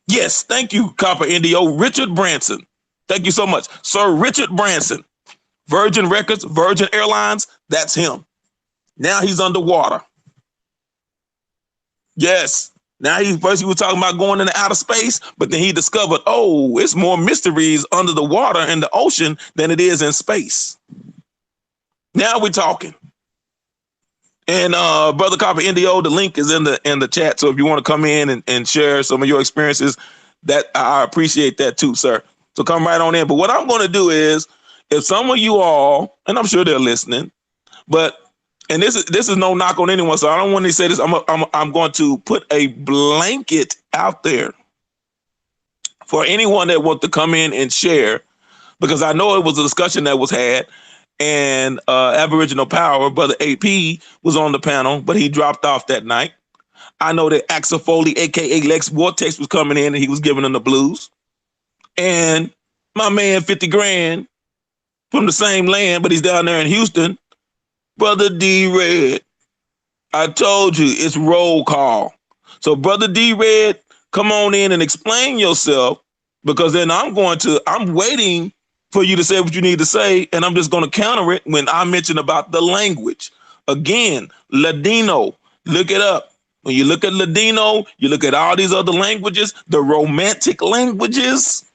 Yes, thank you, Copper Indio. Richard Branson. Thank you so much. Sir Richard Branson. Virgin Records, Virgin Airlines, that's him. Now he's underwater. Yes. Now he was talking about going into outer space, but then he discovered, oh, it's more mysteries under the water in the ocean than it is in space. Now we're talking. And Brother Copper Indio, the link is in the chat. So if you want to come in and share some of your experiences, that I appreciate that too, sir. So come right on in. But what I'm going to do is, if some of you all, and I'm sure they're listening, but and this is no knock on anyone, so I don't want to say this. I'm going to put a blanket out there for anyone that wants to come in and share, because I know it was a discussion that was had. And Aboriginal Power, Brother AP, was on the panel, but he dropped off that night. I know that Axel Foley, aka Lex Vortex, was coming in and he was giving them the blues. And my man 50 Grand from the same land, but he's down there in Houston, Brother D Red. I told you it's roll call. So Brother D Red, come on in and explain yourself, because then I'm waiting for you to say what you need to say, and I'm just going to counter it when I mention about the language. Again, Ladino, look it up. When you look at Ladino, you look at all these other languages, the romantic languages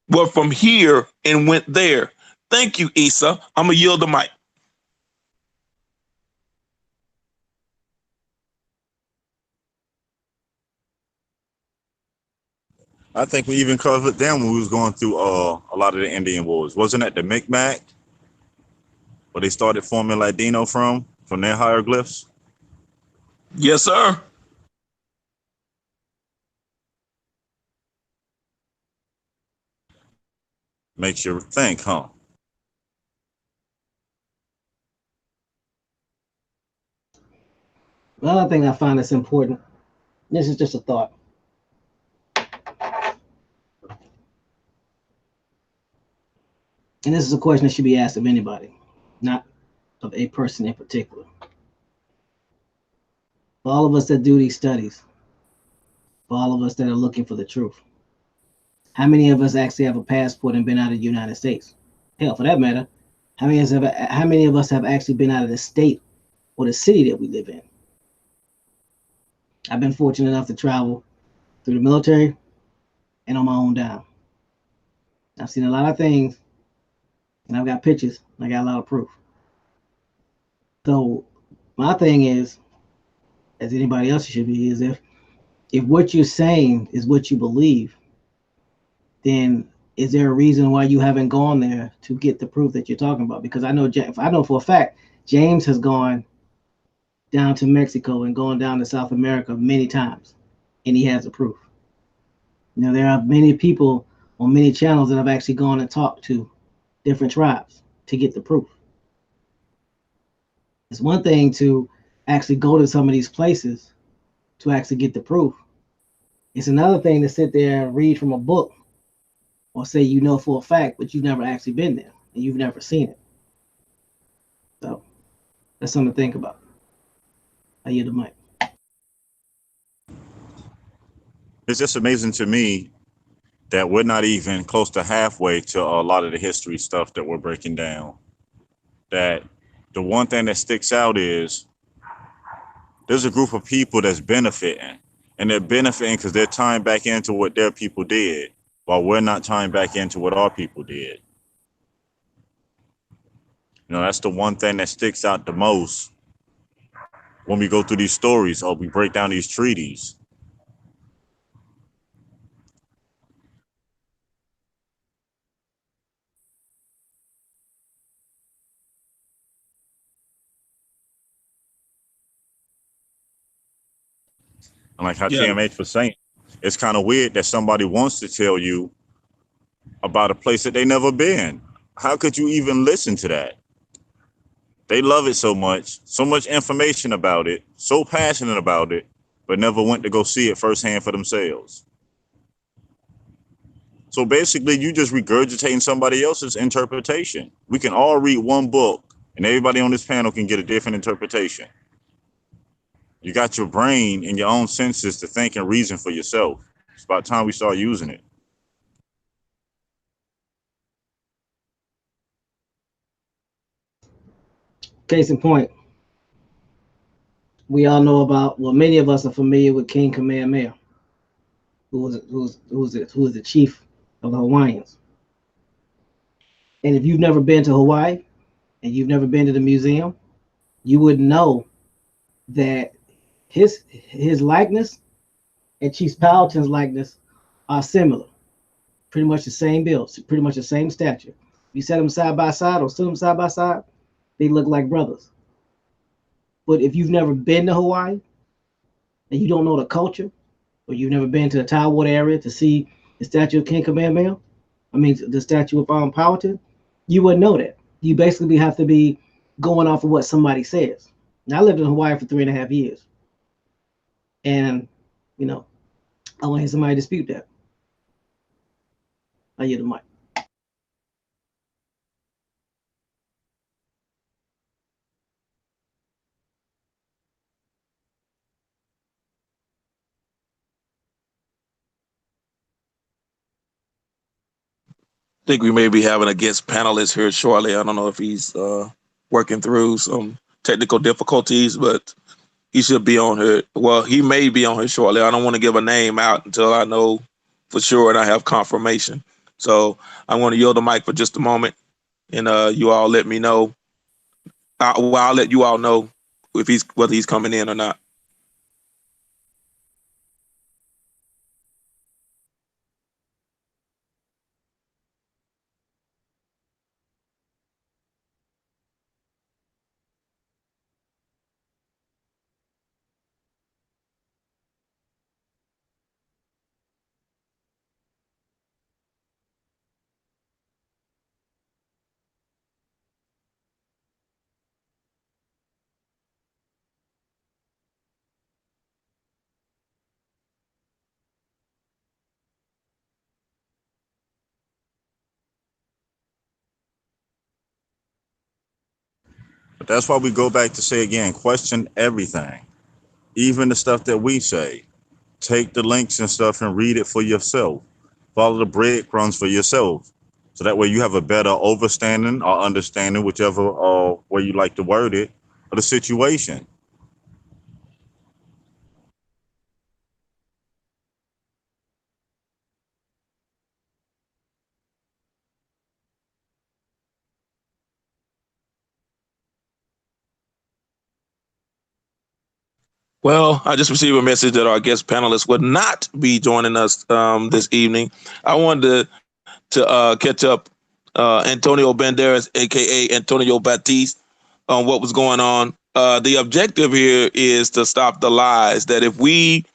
were from here and went there. Thank you, Issa. I'm going to yield the mic. I think we even covered them when we was going through a lot of the Indian wars. Wasn't that the Micmac, where they started forming Ladino from their hieroglyphs? Yes, sir. Makes you think, huh? Another thing I find that's important, this is just a thought. And this is a question that should be asked of anybody, not of a person in particular. For all of us that do these studies, for all of us that are looking for the truth, how many of us actually have a passport and been out of the United States? Hell, for that matter, how many of us have actually been out of the state or the city that we live in? I've been fortunate enough to travel through the military and on my own dime. I've seen a lot of things, and I've got pictures, and I got a lot of proof. So my thing is, as anybody else should be, is if what you're saying is what you believe, then is there a reason why you haven't gone there to get the proof that you're talking about? Because I know for a fact James has gone down to Mexico and gone down to South America many times, and he has the proof. There are many people on many channels that have actually gone and talked to different tribes to get the proof. It's one thing to actually go to some of these places to actually get the proof. It's another thing to sit there and read from a book or say you know for a fact, but you've never actually been there and you've never seen it. So that's something to think about. I yield the mic. It's just amazing to me that we're not even close to halfway to a lot of the history stuff that we're breaking down. That the one thing that sticks out is there's a group of people that's benefiting, and they're benefiting because they're tying back into what their people did, while we're not tying back into what our people did. That's the one thing that sticks out the most when we go through these stories or we break down these treaties. And like how Yeah. TMH was saying, it's kind of weird that somebody wants to tell you about a place that they never been. How could you even listen to that? They love it so much information about it, so passionate about it, but never went to go see it firsthand for themselves. So basically, you just regurgitating somebody else's interpretation. We can all read one book, and everybody on this panel can get a different interpretation. You got your brain and your own senses to think and reason for yourself. It's about time we start using it. Case in point, we all know about, well, many of us are familiar with King Kamehameha, who was the chief of the Hawaiians. And if you've never been to Hawaii and you've never been to the museum, you would know that his likeness and Chief Powhatan's likeness are similar. Pretty much the same build, pretty much the same stature. You set them side by side or stood them side by side, they look like brothers. But if you've never been to Hawaii and you don't know the culture, or you've never been to the Tidewater area to see the statue of King Kamehameha, the statue of Powhatan, you wouldn't know that. You basically have to be going off of what somebody says. Now, I lived in Hawaii for 3.5 years. And, I want to hear somebody dispute that. I yield the mic. I think we may be having a guest panelist here shortly. I don't know if he's working through some technical difficulties, but he should be on here. Well, he may be on here shortly. I don't want to give a name out until I know for sure and I have confirmation. So I want to yield the mic for just a moment, and you all let me know. I'll let you all know if whether he's coming in or not. But that's why we go back to say again, question everything, even the stuff that we say. Take the links and stuff and read it for yourself. Follow the breadcrumbs for yourself. So that way you have a better overstanding or understanding, whichever way you like to word it, of the situation. Well, I just received a message that our guest panelists would not be joining us this evening. I wanted to to catch up Antonio Banderas, aka Antonio Batiste, on what was going on. The objective here is to stop the lies. That if we,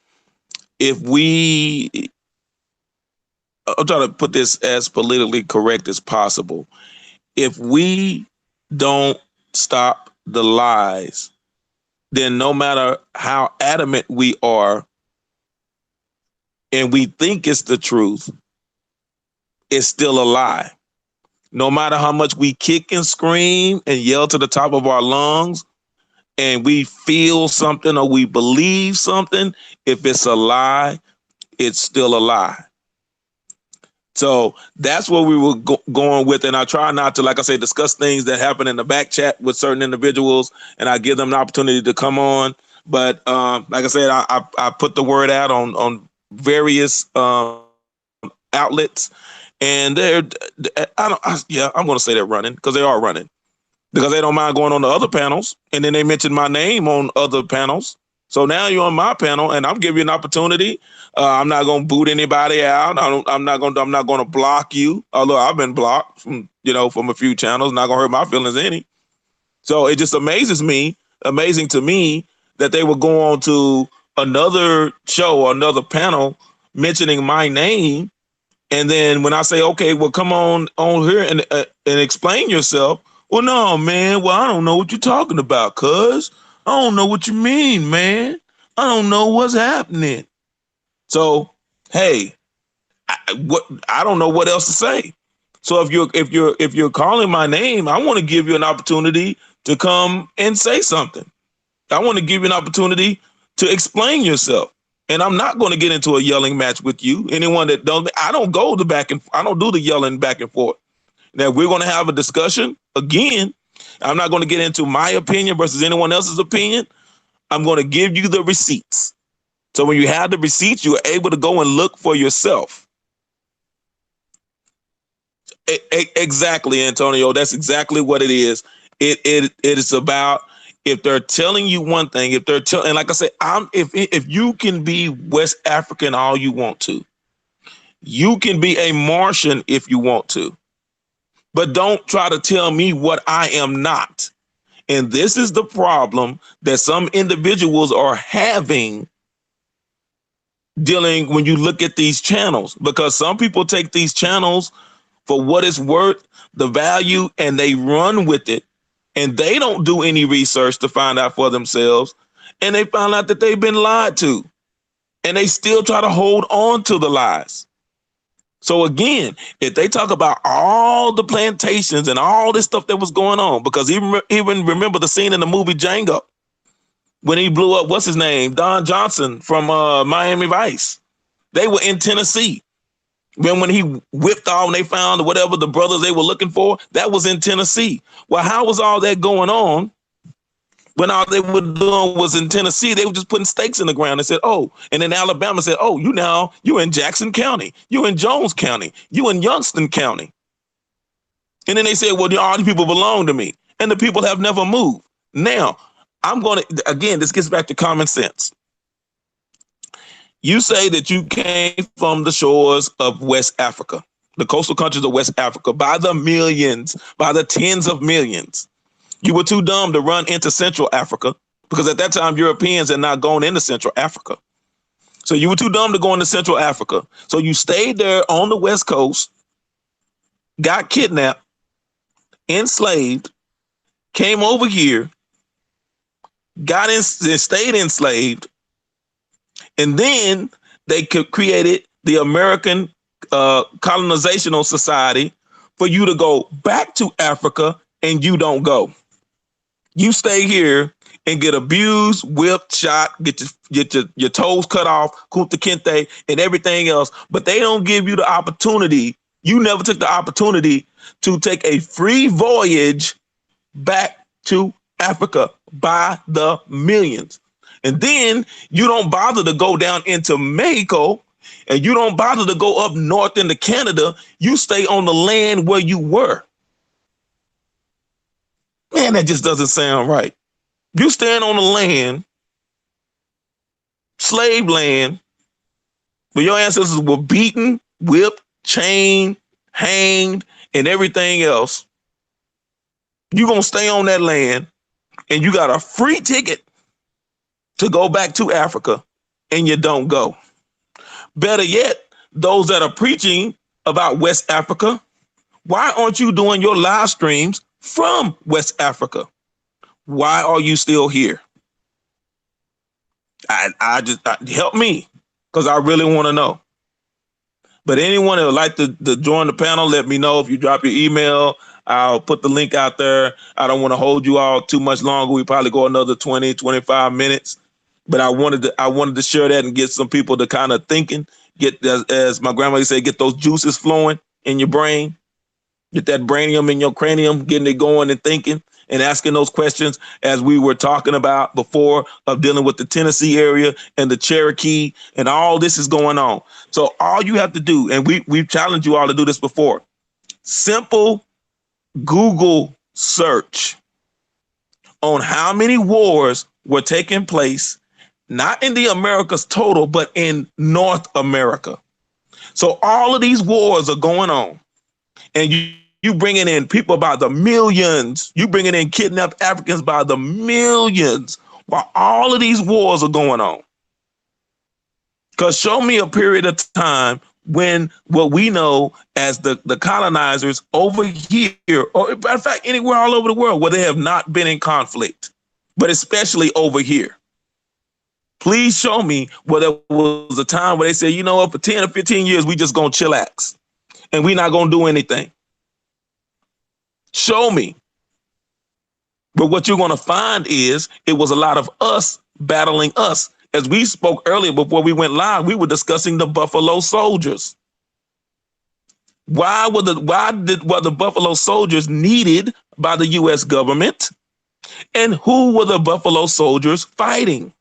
I'm trying to put this as politically correct as possible. If we don't stop the lies, then no matter how adamant we are and we think it's the truth, it's still a lie. No matter how much we kick and scream and yell to the top of our lungs and we feel something or we believe something, if it's a lie, it's still a lie. So that's what we were going with. And I try not to, like I say, discuss things that happen in the back chat with certain individuals, and I give them an opportunity to come on. But like I said, I put the word out on various outlets, and I'm going to say they're running because they are running, because they don't mind going on the other panels, and then they mention my name on other panels. So now you're on my panel, and I'm giving you an opportunity. I'm not going to boot anybody out. I'm not going to block you. Although I've been blocked from a few channels. Not going to hurt my feelings any. So it just amazing to me that they would go on to another show or another panel mentioning my name, and then when I say, okay, well, come on here and explain yourself. Well, no, man. Well, I don't know what you're talking about, cuz. I don't know what you mean, man. I don't know what's happening. So, hey, I don't know what else to say. So if you're calling my name, I want to give you an opportunity to come and say something. I want to give you an opportunity to explain yourself. And I'm not going to get into a yelling match with you. Anyone that I don't do the yelling back and forth. Now, if we're going to have a discussion again, I'm not going to get into my opinion versus anyone else's opinion. I'm going to give you the receipts. So when you have the receipts, you're able to go and look for yourself. Exactly, Antonio. That's exactly what it is. It is about, if they're telling you one thing, and like I said, if you can be West African all you want to, you can be a Martian if you want to, but don't try to tell me what I am not. And this is the problem that some individuals are having dealing when you look at these channels, because some people take these channels for what it's worth, the value, and they run with it. And they don't do any research to find out for themselves. And they found out that they've been lied to. And they still try to hold on to the lies. So again, if they talk about all the plantations and all this stuff that was going on, because even remember the scene in the movie Django, when he blew up, what's his name? Don Johnson from Miami Vice. They were in Tennessee. When he whipped off and they found whatever the brothers they were looking for, that was in Tennessee. Well, how was all that going on when all they were doing was in Tennessee? They were just putting stakes in the ground and said, oh, and then Alabama said, oh, you're in Jackson County, you're in Jones County, you in Youngstown County. And then they said, well, all these people belong to me. And the people have never moved. Now, again, this gets back to common sense. You say that you came from the shores of West Africa, the coastal countries of West Africa, by the millions, by the tens of millions. You were too dumb to run into Central Africa, because at that time, Europeans had not gone into Central Africa. So you were too dumb to go into Central Africa. So you stayed there on the West Coast, got kidnapped, enslaved, came over here, stayed enslaved, and then they created the American Colonizational Society for you to go back to Africa, and you don't go. You stay here and get abused, whipped, shot, get your toes cut off, Kunta Kinte, and everything else. But they don't give you the opportunity. You never took the opportunity to take a free voyage back to Africa by the millions. And then you don't bother to go down into Mexico, and you don't bother to go up north into Canada. You stay on the land where you were. Man, that just doesn't sound right. You stand on the land, slave land, where your ancestors were beaten, whipped, chained, hanged, and everything else, you're going to stay on that land and you got a free ticket to go back to Africa and you don't go. Better yet, those that are preaching about West Africa, why aren't you doing your live streams from West Africa? Why are you still here? Help me, because I really want to know. But anyone that would like to join the panel, let me know. If you drop your email, I'll put the link out there. I don't want to hold you all too much longer. We probably go another 20, 25 minutes. But I wanted to share that and get some people to kind of thinking, get, as my grandmother said, get those juices flowing in your brain, get that brainium in your cranium, getting it going and thinking and asking those questions, as we were talking about before, of dealing with the Tennessee area and the Cherokee, and all this is going on. So all you have to do, and we've challenged you all to do this before, simple Google search on how many wars were taking place, not in the Americas total, but in North America. So all of these wars are going on, and you bringing in people by the millions, you bringing in kidnapped Africans by the millions, while all of these wars are going on. Because show me a period of time when what we know as the colonizers over here, or in fact, anywhere all over the world where they have not been in conflict, but especially over here. Please show me where there was a time where they said, you know what, for 10 or 15 years, we just gonna chillax and we're not gonna do anything. Show me. But what you're gonna find is it was a lot of us battling us. As we spoke earlier before we went live, we were discussing the Buffalo Soldiers. Why were the Buffalo Soldiers needed by the U.S. government? And who were the Buffalo Soldiers fighting?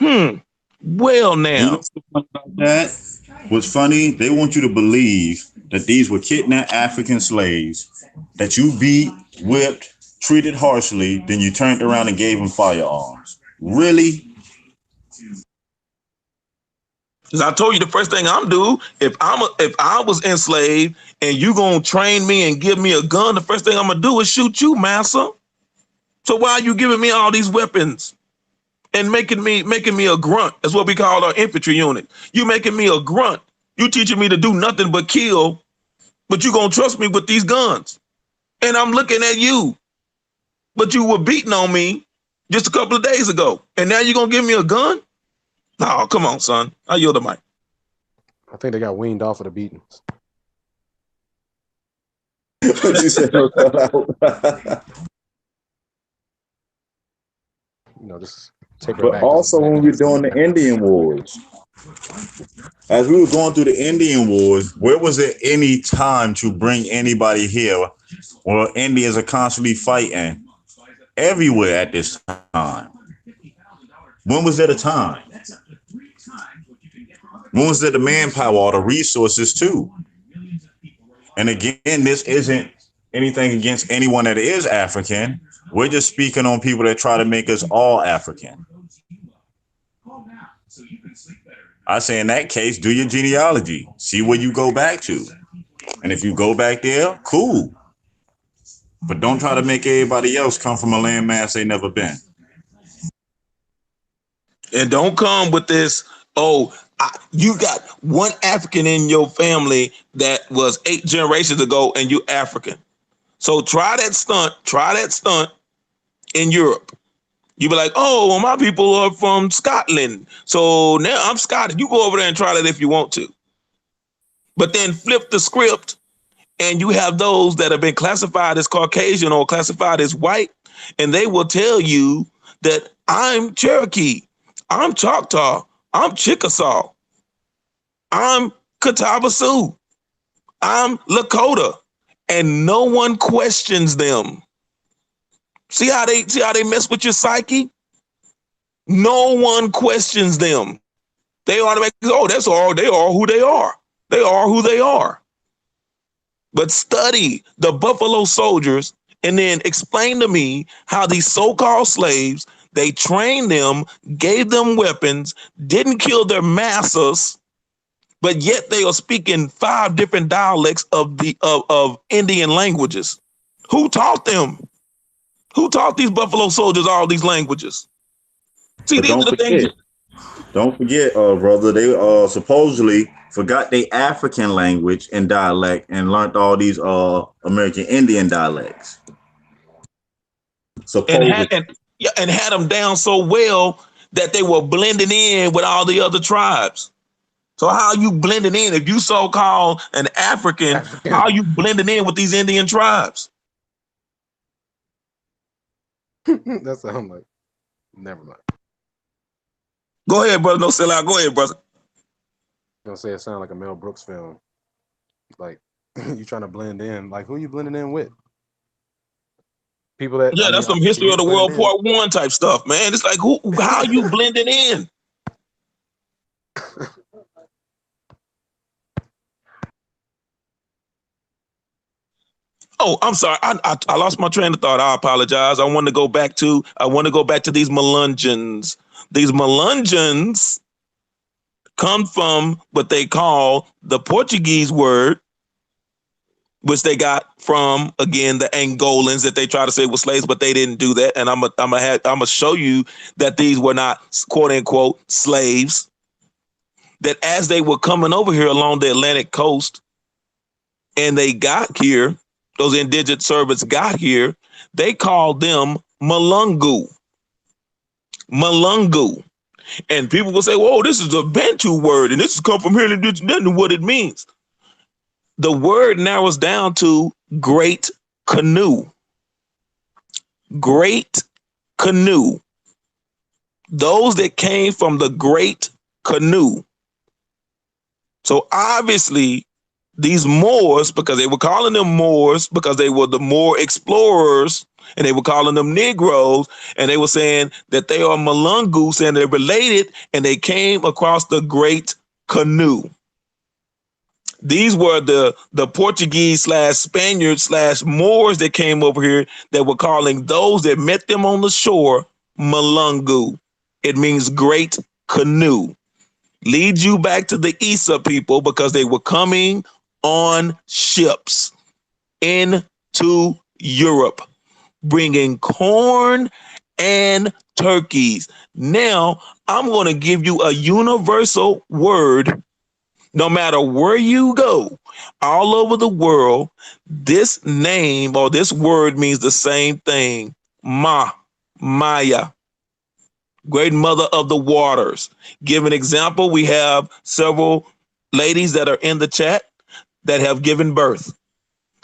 Well, now. That was funny. They want you to believe that these were kidnapped African slaves that you beat, whipped, treated harshly, then you turned around and gave them firearms. Really? Because I told you the first thing I'm do, if I was enslaved and you gonna train me and give me a gun, the first thing I'm gonna do is shoot you, massa. So why are you giving me all these weapons and making me a grunt? That's what we call our infantry unit. You making me a grunt. You teaching me to do nothing but kill, but you gonna trust me with these guns. And I'm looking at you, but you were beating on me just a couple of days ago, and now you're gonna give me a gun? No, come on, son. I yield the mic. I think they got weaned off of the beatings. Just take her but back. Also, when we were doing the Indian Wars, as we were going through the Indian Wars, where was there any time to bring anybody here? Well, Indians are constantly fighting everywhere at this time. When was there a time? When was there the manpower or the resources too? And again, this isn't anything against anyone that is African. We're just speaking on people that try to make us all African. I say in that case, do your genealogy, see where you go back to. And if you go back there, cool. But don't try to make everybody else come from a landmass they never been. And don't come with this, you got one African in your family that was 8 generations ago and you African. So try that stunt in Europe. You be like, oh, well, my people are from Scotland, so now I'm Scottish. You go over there and try that if you want to. But then flip the script and you have those that have been classified as Caucasian or classified as white, and they will tell you that I'm Cherokee, I'm Choctaw, I'm Chickasaw, I'm Catawba Sioux, I'm Lakota, and no one questions them. See how they mess with your psyche? No one questions them. They automatically, that's all. They are who they are. They are who they are. But study the Buffalo Soldiers and then explain to me how these so-called slaves, they trained them, gave them weapons, didn't kill their masters, but yet they are speaking 5 different dialects of Indian languages. Who taught them? Who taught these Buffalo Soldiers all these languages? See, But these are the things. don't forget, brother, they supposedly forgot their African language and dialect and learned all these American Indian dialects. Supposedly. And had them down so well that they were blending in with all the other tribes. So how are you blending in? If you so-called an African, how are you blending in with these Indian tribes? That's what I'm like. Never mind. Go ahead, brother. No sell out. Go ahead, brother. Gonna say it sounds like a Mel Brooks film. Like you trying to blend in. Like who you blending in with? People that That's some history of the world part 1 type stuff, man. It's like how are you blending in? Oh, I'm sorry. I lost my train of thought. I apologize. I want to go back to these Melungeons. These Melungeons come from what they call the Portuguese word, which they got from, again, the Angolans that they try to say were slaves, but they didn't do that. And I'm gonna show you that these were not quote unquote slaves. That as they were coming over here along the Atlantic coast, and they got here, those indigent servants got here, they called them Malungu. Malungu. And people will say, whoa, this is a Bantu word, and this has come from here, and this is what it means. The word narrows down to great canoe. Great canoe. Those that came from the great canoe. So obviously, these Moors, because they were calling them Moors, because they were the Moor explorers, and they were calling them Negroes, and they were saying that they are Malungu, saying they're related, and they came across the great canoe. These were the Portuguese / Spaniards / Moors that came over here that were calling those that met them on the shore Malungu. It means great canoe. Leads you back to the Issa people because they were coming on ships into Europe, bringing corn and turkeys. Now, I'm going to give you a universal word. No matter where you go, all over the world, this name or this word means the same thing. Maya, great mother of the waters. Give an example. We have several ladies that are in the chat that have given birth.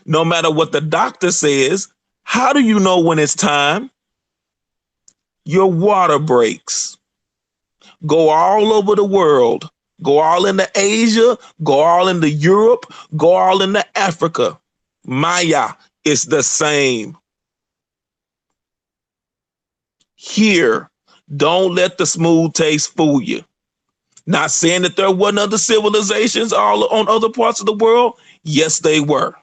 No matter what the doctor says, how do you know when it's time? Your water breaks. Go all over the world. Go all into Asia. Go all into Europe. Go all into Africa. Maya is the same. Here, don't let the smooth taste fool you. Not saying that there wasn't other civilizations all on other parts of the world. Yes, they were.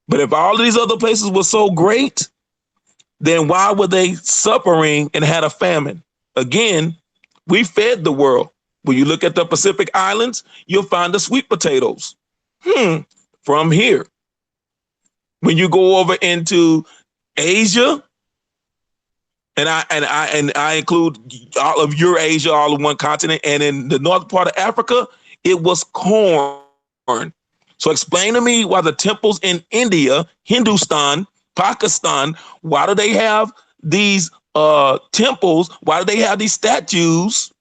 But if all of these other places were so great, then why were they suffering and had a famine? Again, we fed the world. When you look at the Pacific Islands, you'll find the sweet potatoes from here. When you go over into Asia, and I include all of Eurasia, all of one continent, and in the north part of Africa, it was corn. So explain to me why the temples in India, Hindustan, Pakistan, why do they have these temples? Why do they have these statues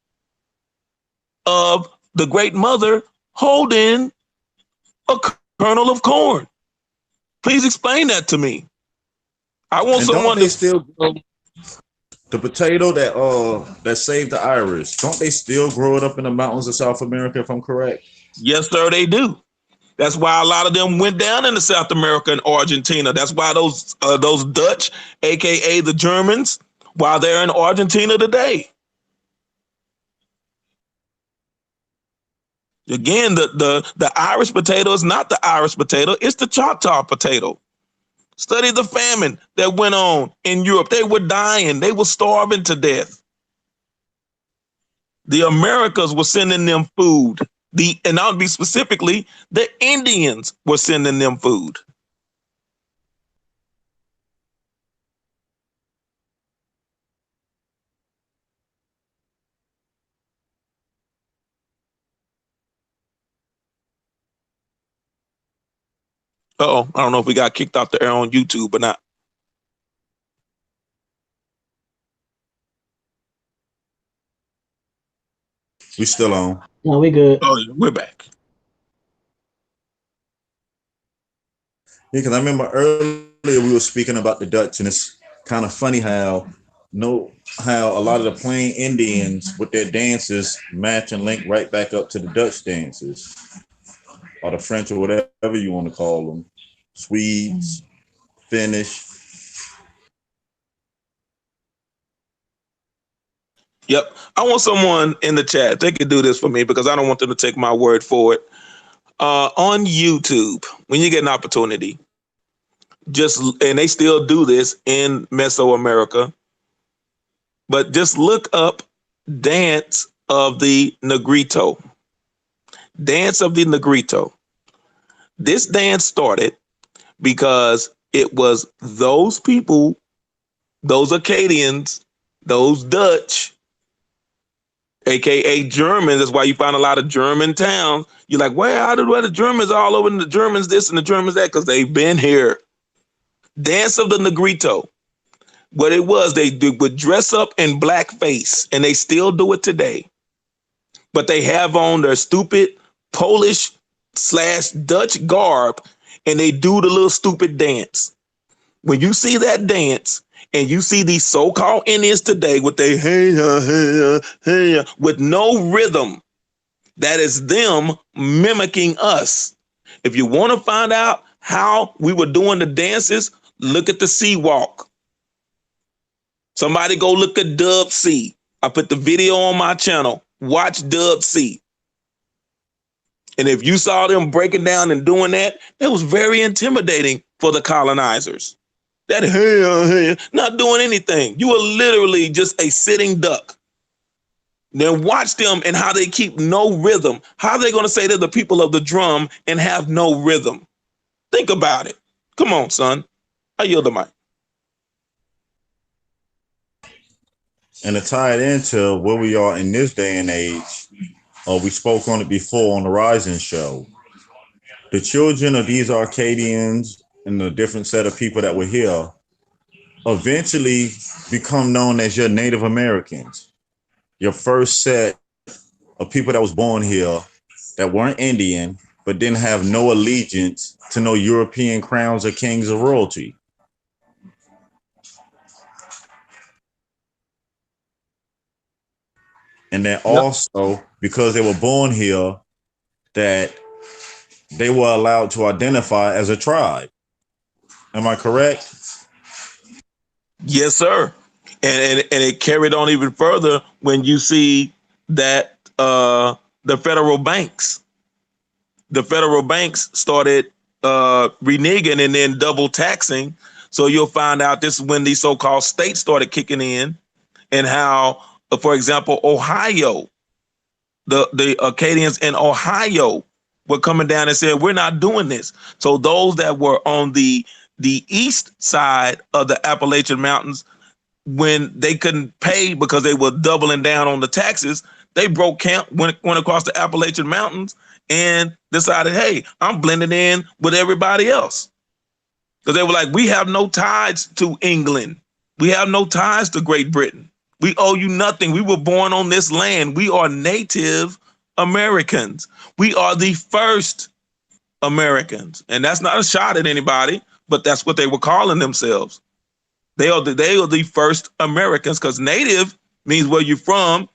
of the Great Mother holding a kernel of corn? Please explain that to me. I want someone to still grow the potato that saved the Irish. Don't they still grow it up in the mountains of South America, if I'm correct? Yes, sir, they do. That's why a lot of them went down into South America and Argentina. That's why those Dutch, aka the Germans, why they're in Argentina today. Again, the Irish potato is not the Irish potato, it's the Choctaw potato. Study the famine that went on in Europe. They were dying, they were starving to death. The Americas were sending them food. And I'll be specifically, the Indians were sending them food. Uh-oh, I don't know if we got kicked off the air on YouTube or not. We still on. No, we good. Oh, yeah, we're back. Yeah, because I remember earlier we were speaking about the Dutch, and it's kind of funny how a lot of the plain Indians with their dances match and link right back up to the Dutch dances, or the French, or whatever you want to call them, Swedes, Finnish. Yep. I want someone in the chat. They can do this for me because I don't want them to take my word for it. On YouTube, when you get an opportunity, and they still do this in Mesoamerica, but just look up Dance of the Negrito. Dance of the Negrito. This dance started because it was those people, those Acadians, those Dutch, aka Germans. That's why you find a lot of German towns. You're like, where the Germans all over, and the Germans this and the Germans that, because they've been here. Dance of the Negrito. What it was, they would dress up in blackface, and they still do it today. But they have on their stupid Polish/Dutch garb, and they do the little stupid dance. When you see that dance, and you see these so-called Indians today with their hey, with no rhythm, that is them mimicking us. If you want to find out how we were doing the dances, look at the Sea Walk. Somebody go look at Dub C. I put the video on my channel. Watch Dub C. And if you saw them breaking down and doing that, it was very intimidating for the colonizers. That hey, not doing anything. You are literally just a sitting duck. Then watch them and how they keep no rhythm. How are they going to say they're the people of the drum and have no rhythm? Think about it. Come on, son. I yield the mic. And to tie it into where we are in this day and age, we spoke on it before on the Rising Show. The children of these Arcadians and the different set of people that were here eventually become known as your Native Americans. Your first set of people that was born here that weren't Indian, but didn't have no allegiance to no European crowns or kings or royalty. And then also, because they were born here, that they were allowed to identify as a tribe. Am I correct? Yes, sir. And it carried on even further when you see that the federal banks started reneging and then double taxing. So you'll find out this is when these so-called states started kicking in, and how, for example, Ohio, the Acadians in Ohio were coming down and said, we're not doing this. So those that were on the east side of the Appalachian Mountains, when they couldn't pay because they were doubling down on the taxes, they broke camp, went across the Appalachian Mountains and decided, hey, I'm blending in with everybody else. Because they were like, we have no ties to England. We have no ties to Great Britain. We owe you nothing. We were born on this land. We are Native Americans. We are the first Americans. And that's not a shot at anybody, but that's what they were calling themselves. They are the first Americans, because Native means where you're from,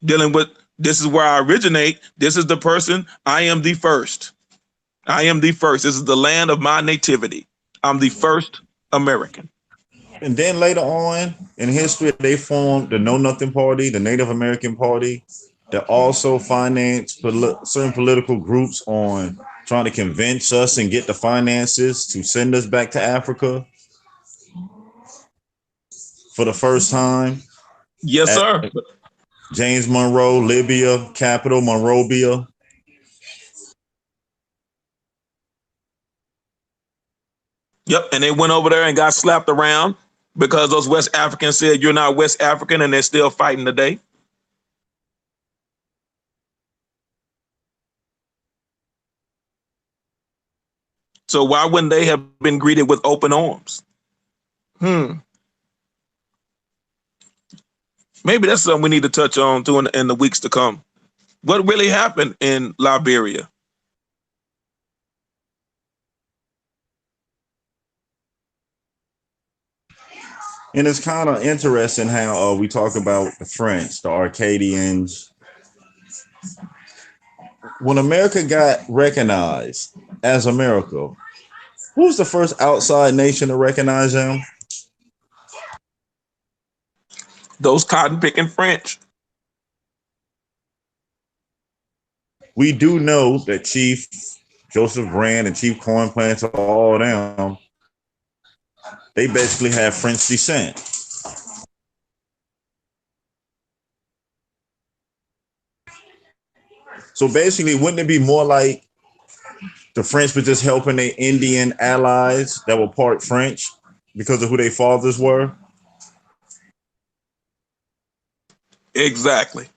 dealing with this is where I originate. This is the person. I am the first. I am the first. This is the land of my nativity. I'm the first American. And then later on in history, they formed the Know Nothing Party, the Native American Party, that also financed certain political groups on trying to convince us and get the finances to send us back to Africa for the first time. Yes, sir. James Monroe, Libya, capital Monrovia. Yep, and they went over there and got slapped around because those West Africans said you're not West African, and they're still fighting today. So why wouldn't they have been greeted with open arms? Maybe that's something we need to touch on too in the weeks to come. What really happened in Liberia? And it's kind of interesting how we talk about the French, the Arcadians. When America got recognized as America, who's the first outside nation to recognize them? Those cotton picking French. We do know that Chief Joseph Brand and Chief Cornplanter, all of them, they basically have French descent. So basically, wouldn't it be more like the French were just helping their Indian allies that were part French because of who their fathers were? Exactly.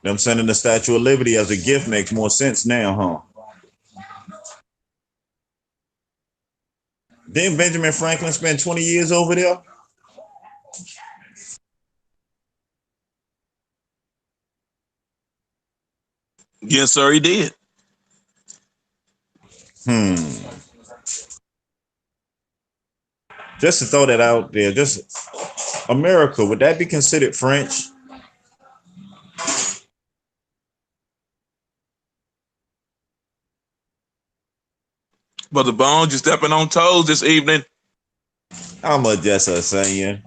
Them sending the Statue of Liberty as a gift makes more sense now, huh? Didn't Benjamin Franklin spend 20 years over there? Yes, sir, he did. Just to throw that out there, just America, would that be considered French? Brother Bones, you stepping on toes this evening. I'm just saying.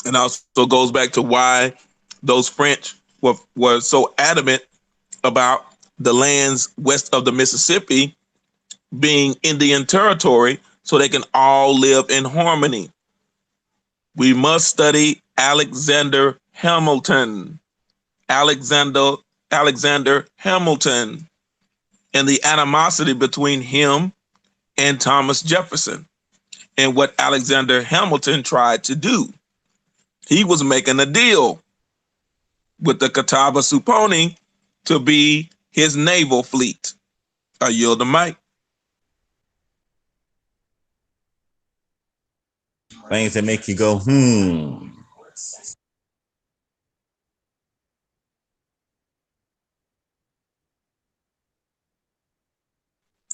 And also goes back to why those French were so adamant about the lands west of the Mississippi being Indian territory so they can all live in harmony. We must study Alexander Hamilton. Alexander Hamilton and the animosity between him and Thomas Jefferson and what Alexander Hamilton tried to do. He was making a deal with the Catawba Supponi to be his naval fleet. I yield the mic. Things that make you go,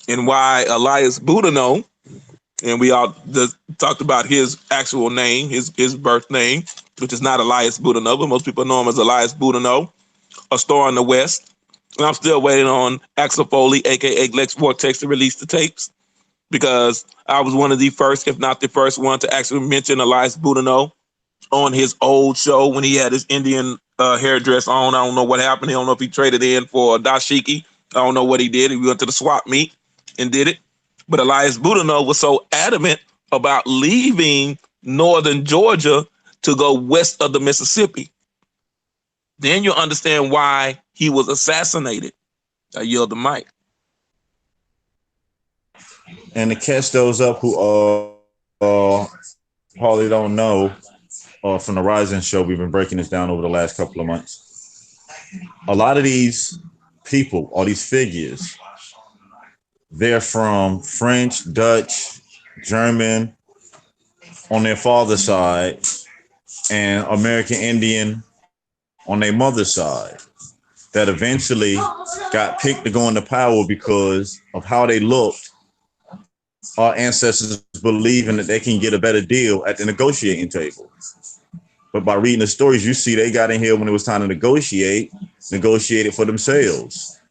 And why Elias Boudinot, and we all talked about his actual name, his birth name, which is not Elias Boudinot, but most people know him as Elias Boudinot, A Star in the West. And I'm still waiting on Axel Foley, aka Lex Vortex, to release the tapes because I was one of the first, if not the first one, to actually mention Elias Boudinot on his old show when he had his Indian hairdress on. I don't know what happened. I don't know if he traded in for dashiki. I don't know what he did. He went to the swap meet and did it. But Elias Boudinot was so adamant about leaving northern Georgia to go west of the Mississippi. Then you'll understand why he was assassinated. I yield the mic. and to catch those up who probably don't know, from the Rising Show, we've been breaking this down over the last couple of months. A lot of these people, all these figures, they're from French, Dutch, German on their father's side, and American Indian on their mother's side, that eventually got picked to go into power because of how they looked. Our ancestors believing that they can get a better deal at the negotiating table. But by reading the stories, you see they got in here when it was time to negotiate it for themselves.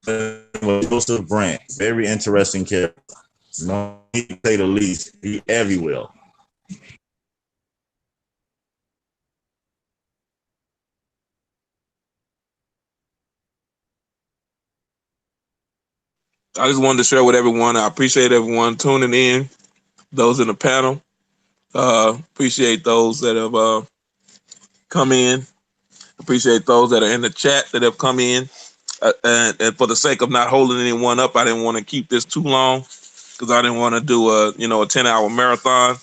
Joseph Brand, very interesting character. No, he to say the least. He everywhere. I just wanted to share with everyone. I appreciate everyone tuning in. Those in the panel, appreciate those that have come in. Appreciate those that are in the chat that have come in. And for the sake of not holding anyone up, I didn't want to keep this too long because I didn't want to do a 10-hour marathon.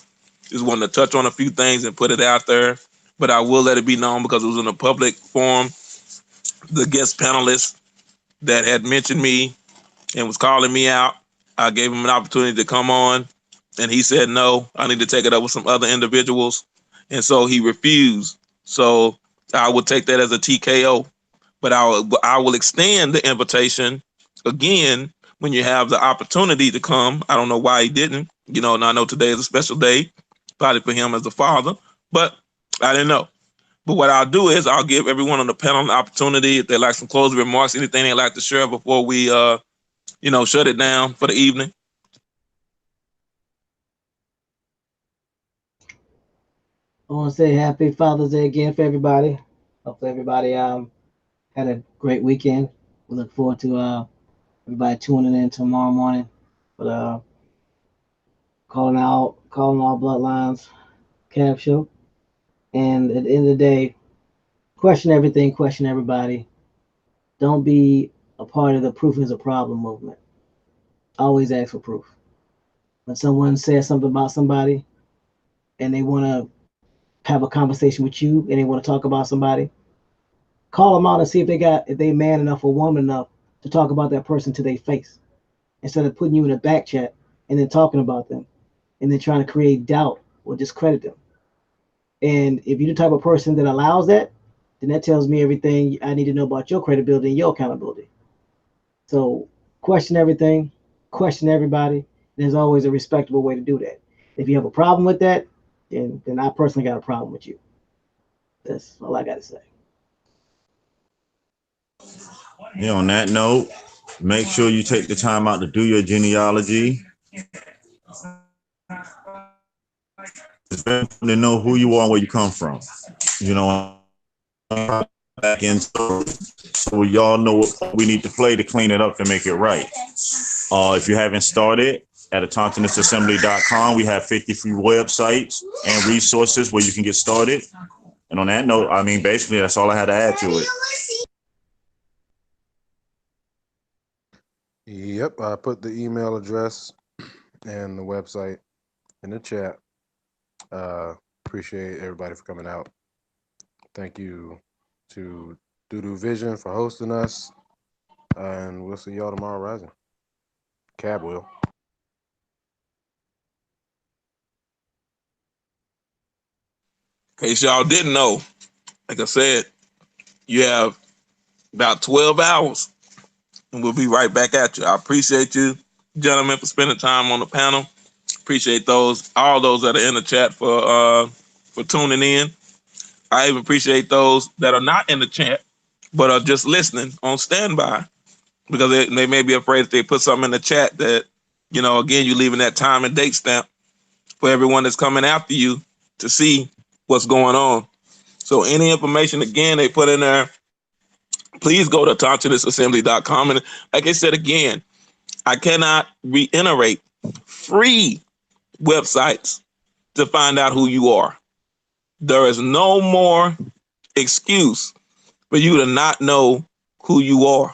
Just wanted to touch on a few things and put it out there. But I will let it be known because it was in a public forum. The guest panelist that had mentioned me and was calling me out, I gave him an opportunity to come on, and he said no. I need to take it up with some other individuals, and so he refused. So I would take that as a TKO. But I will extend the invitation again when you have the opportunity to come. I don't know why he didn't, and I know today is a special day, probably for him as a father, but I didn't know. But what I'll do is I'll give everyone on the panel an opportunity if they like some closing remarks, anything they'd like to share before we, shut it down for the evening. I want to say happy Father's Day again for everybody. Hopefully everybody had a great weekend. We look forward to everybody tuning in tomorrow morning for calling all bloodlines Cab show. And at the end of the day, question everything, question everybody. Don't be a part of the proof is a problem movement. Always ask for proof. When someone says something about somebody and they want to have a conversation with you and they want to talk about somebody, call them out and see if they man enough or woman enough to talk about that person to their face, instead of putting you in a back chat and then talking about them and then trying to create doubt or discredit them. And if you're the type of person that allows that, then that tells me everything I need to know about your credibility and your accountability. So question everything, question everybody. There's always a respectable way to do that. If you have a problem with that, then I personally got a problem with you. That's all I got to say. Yeah, on that note, make sure you take the time out to do your genealogy. It's very important to know who you are and where you come from. Back in so y'all know what we need to play to clean it up and make it right. If you haven't started, at AutonomousAssembly.com, we have 50 free websites and resources where you can get started. And on that note, basically that's all I had to add to it. Yep, I put the email address and the website in the chat. Appreciate everybody for coming out. Thank you to Doodoo Vision for hosting us. And we'll see y'all tomorrow rising. Cab will. In case y'all didn't know, like I said, you have about 12 hours and we'll be right back at you. I appreciate you, gentlemen, for spending time on the panel. Appreciate all those that are in the chat for tuning in. I even appreciate those that are not in the chat, but are just listening on standby, because they may be afraid if they put something in the chat that, again, you're leaving that time and date stamp for everyone that's coming after you to see what's going on. So any information, again, they put in there, please go to AutonomousAssembly.com. And like I said, again, I cannot reiterate free websites to find out who you are. There is no more excuse for you to not know who you are.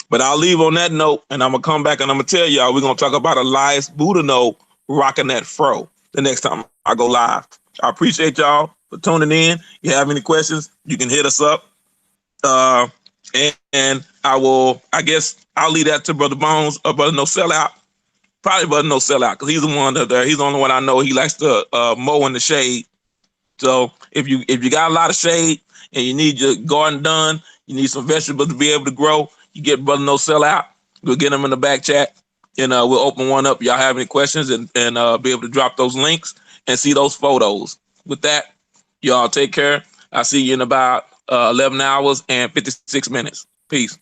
But I'll leave on that note, and I'm going to come back and I'm going to tell y'all, we're going to talk about Elias Boudinot rocking that fro the next time I go live. I appreciate y'all for tuning in. If you have any questions, you can hit us up. And I guess I'll leave that to Brother Bones or Brother No Sellout. Probably Brother No Sellout, because he's the one he's the only one I know he likes to mow in the shade. So if you got a lot of shade and you need your garden done, you need some vegetables to be able to grow, you get Brother No Sellout. We'll get them in the back chat, and we'll open one up. Y'all have any questions and be able to drop those links and see those photos. With that, y'all take care. I'll see you in about 11 hours and 56 minutes. Peace.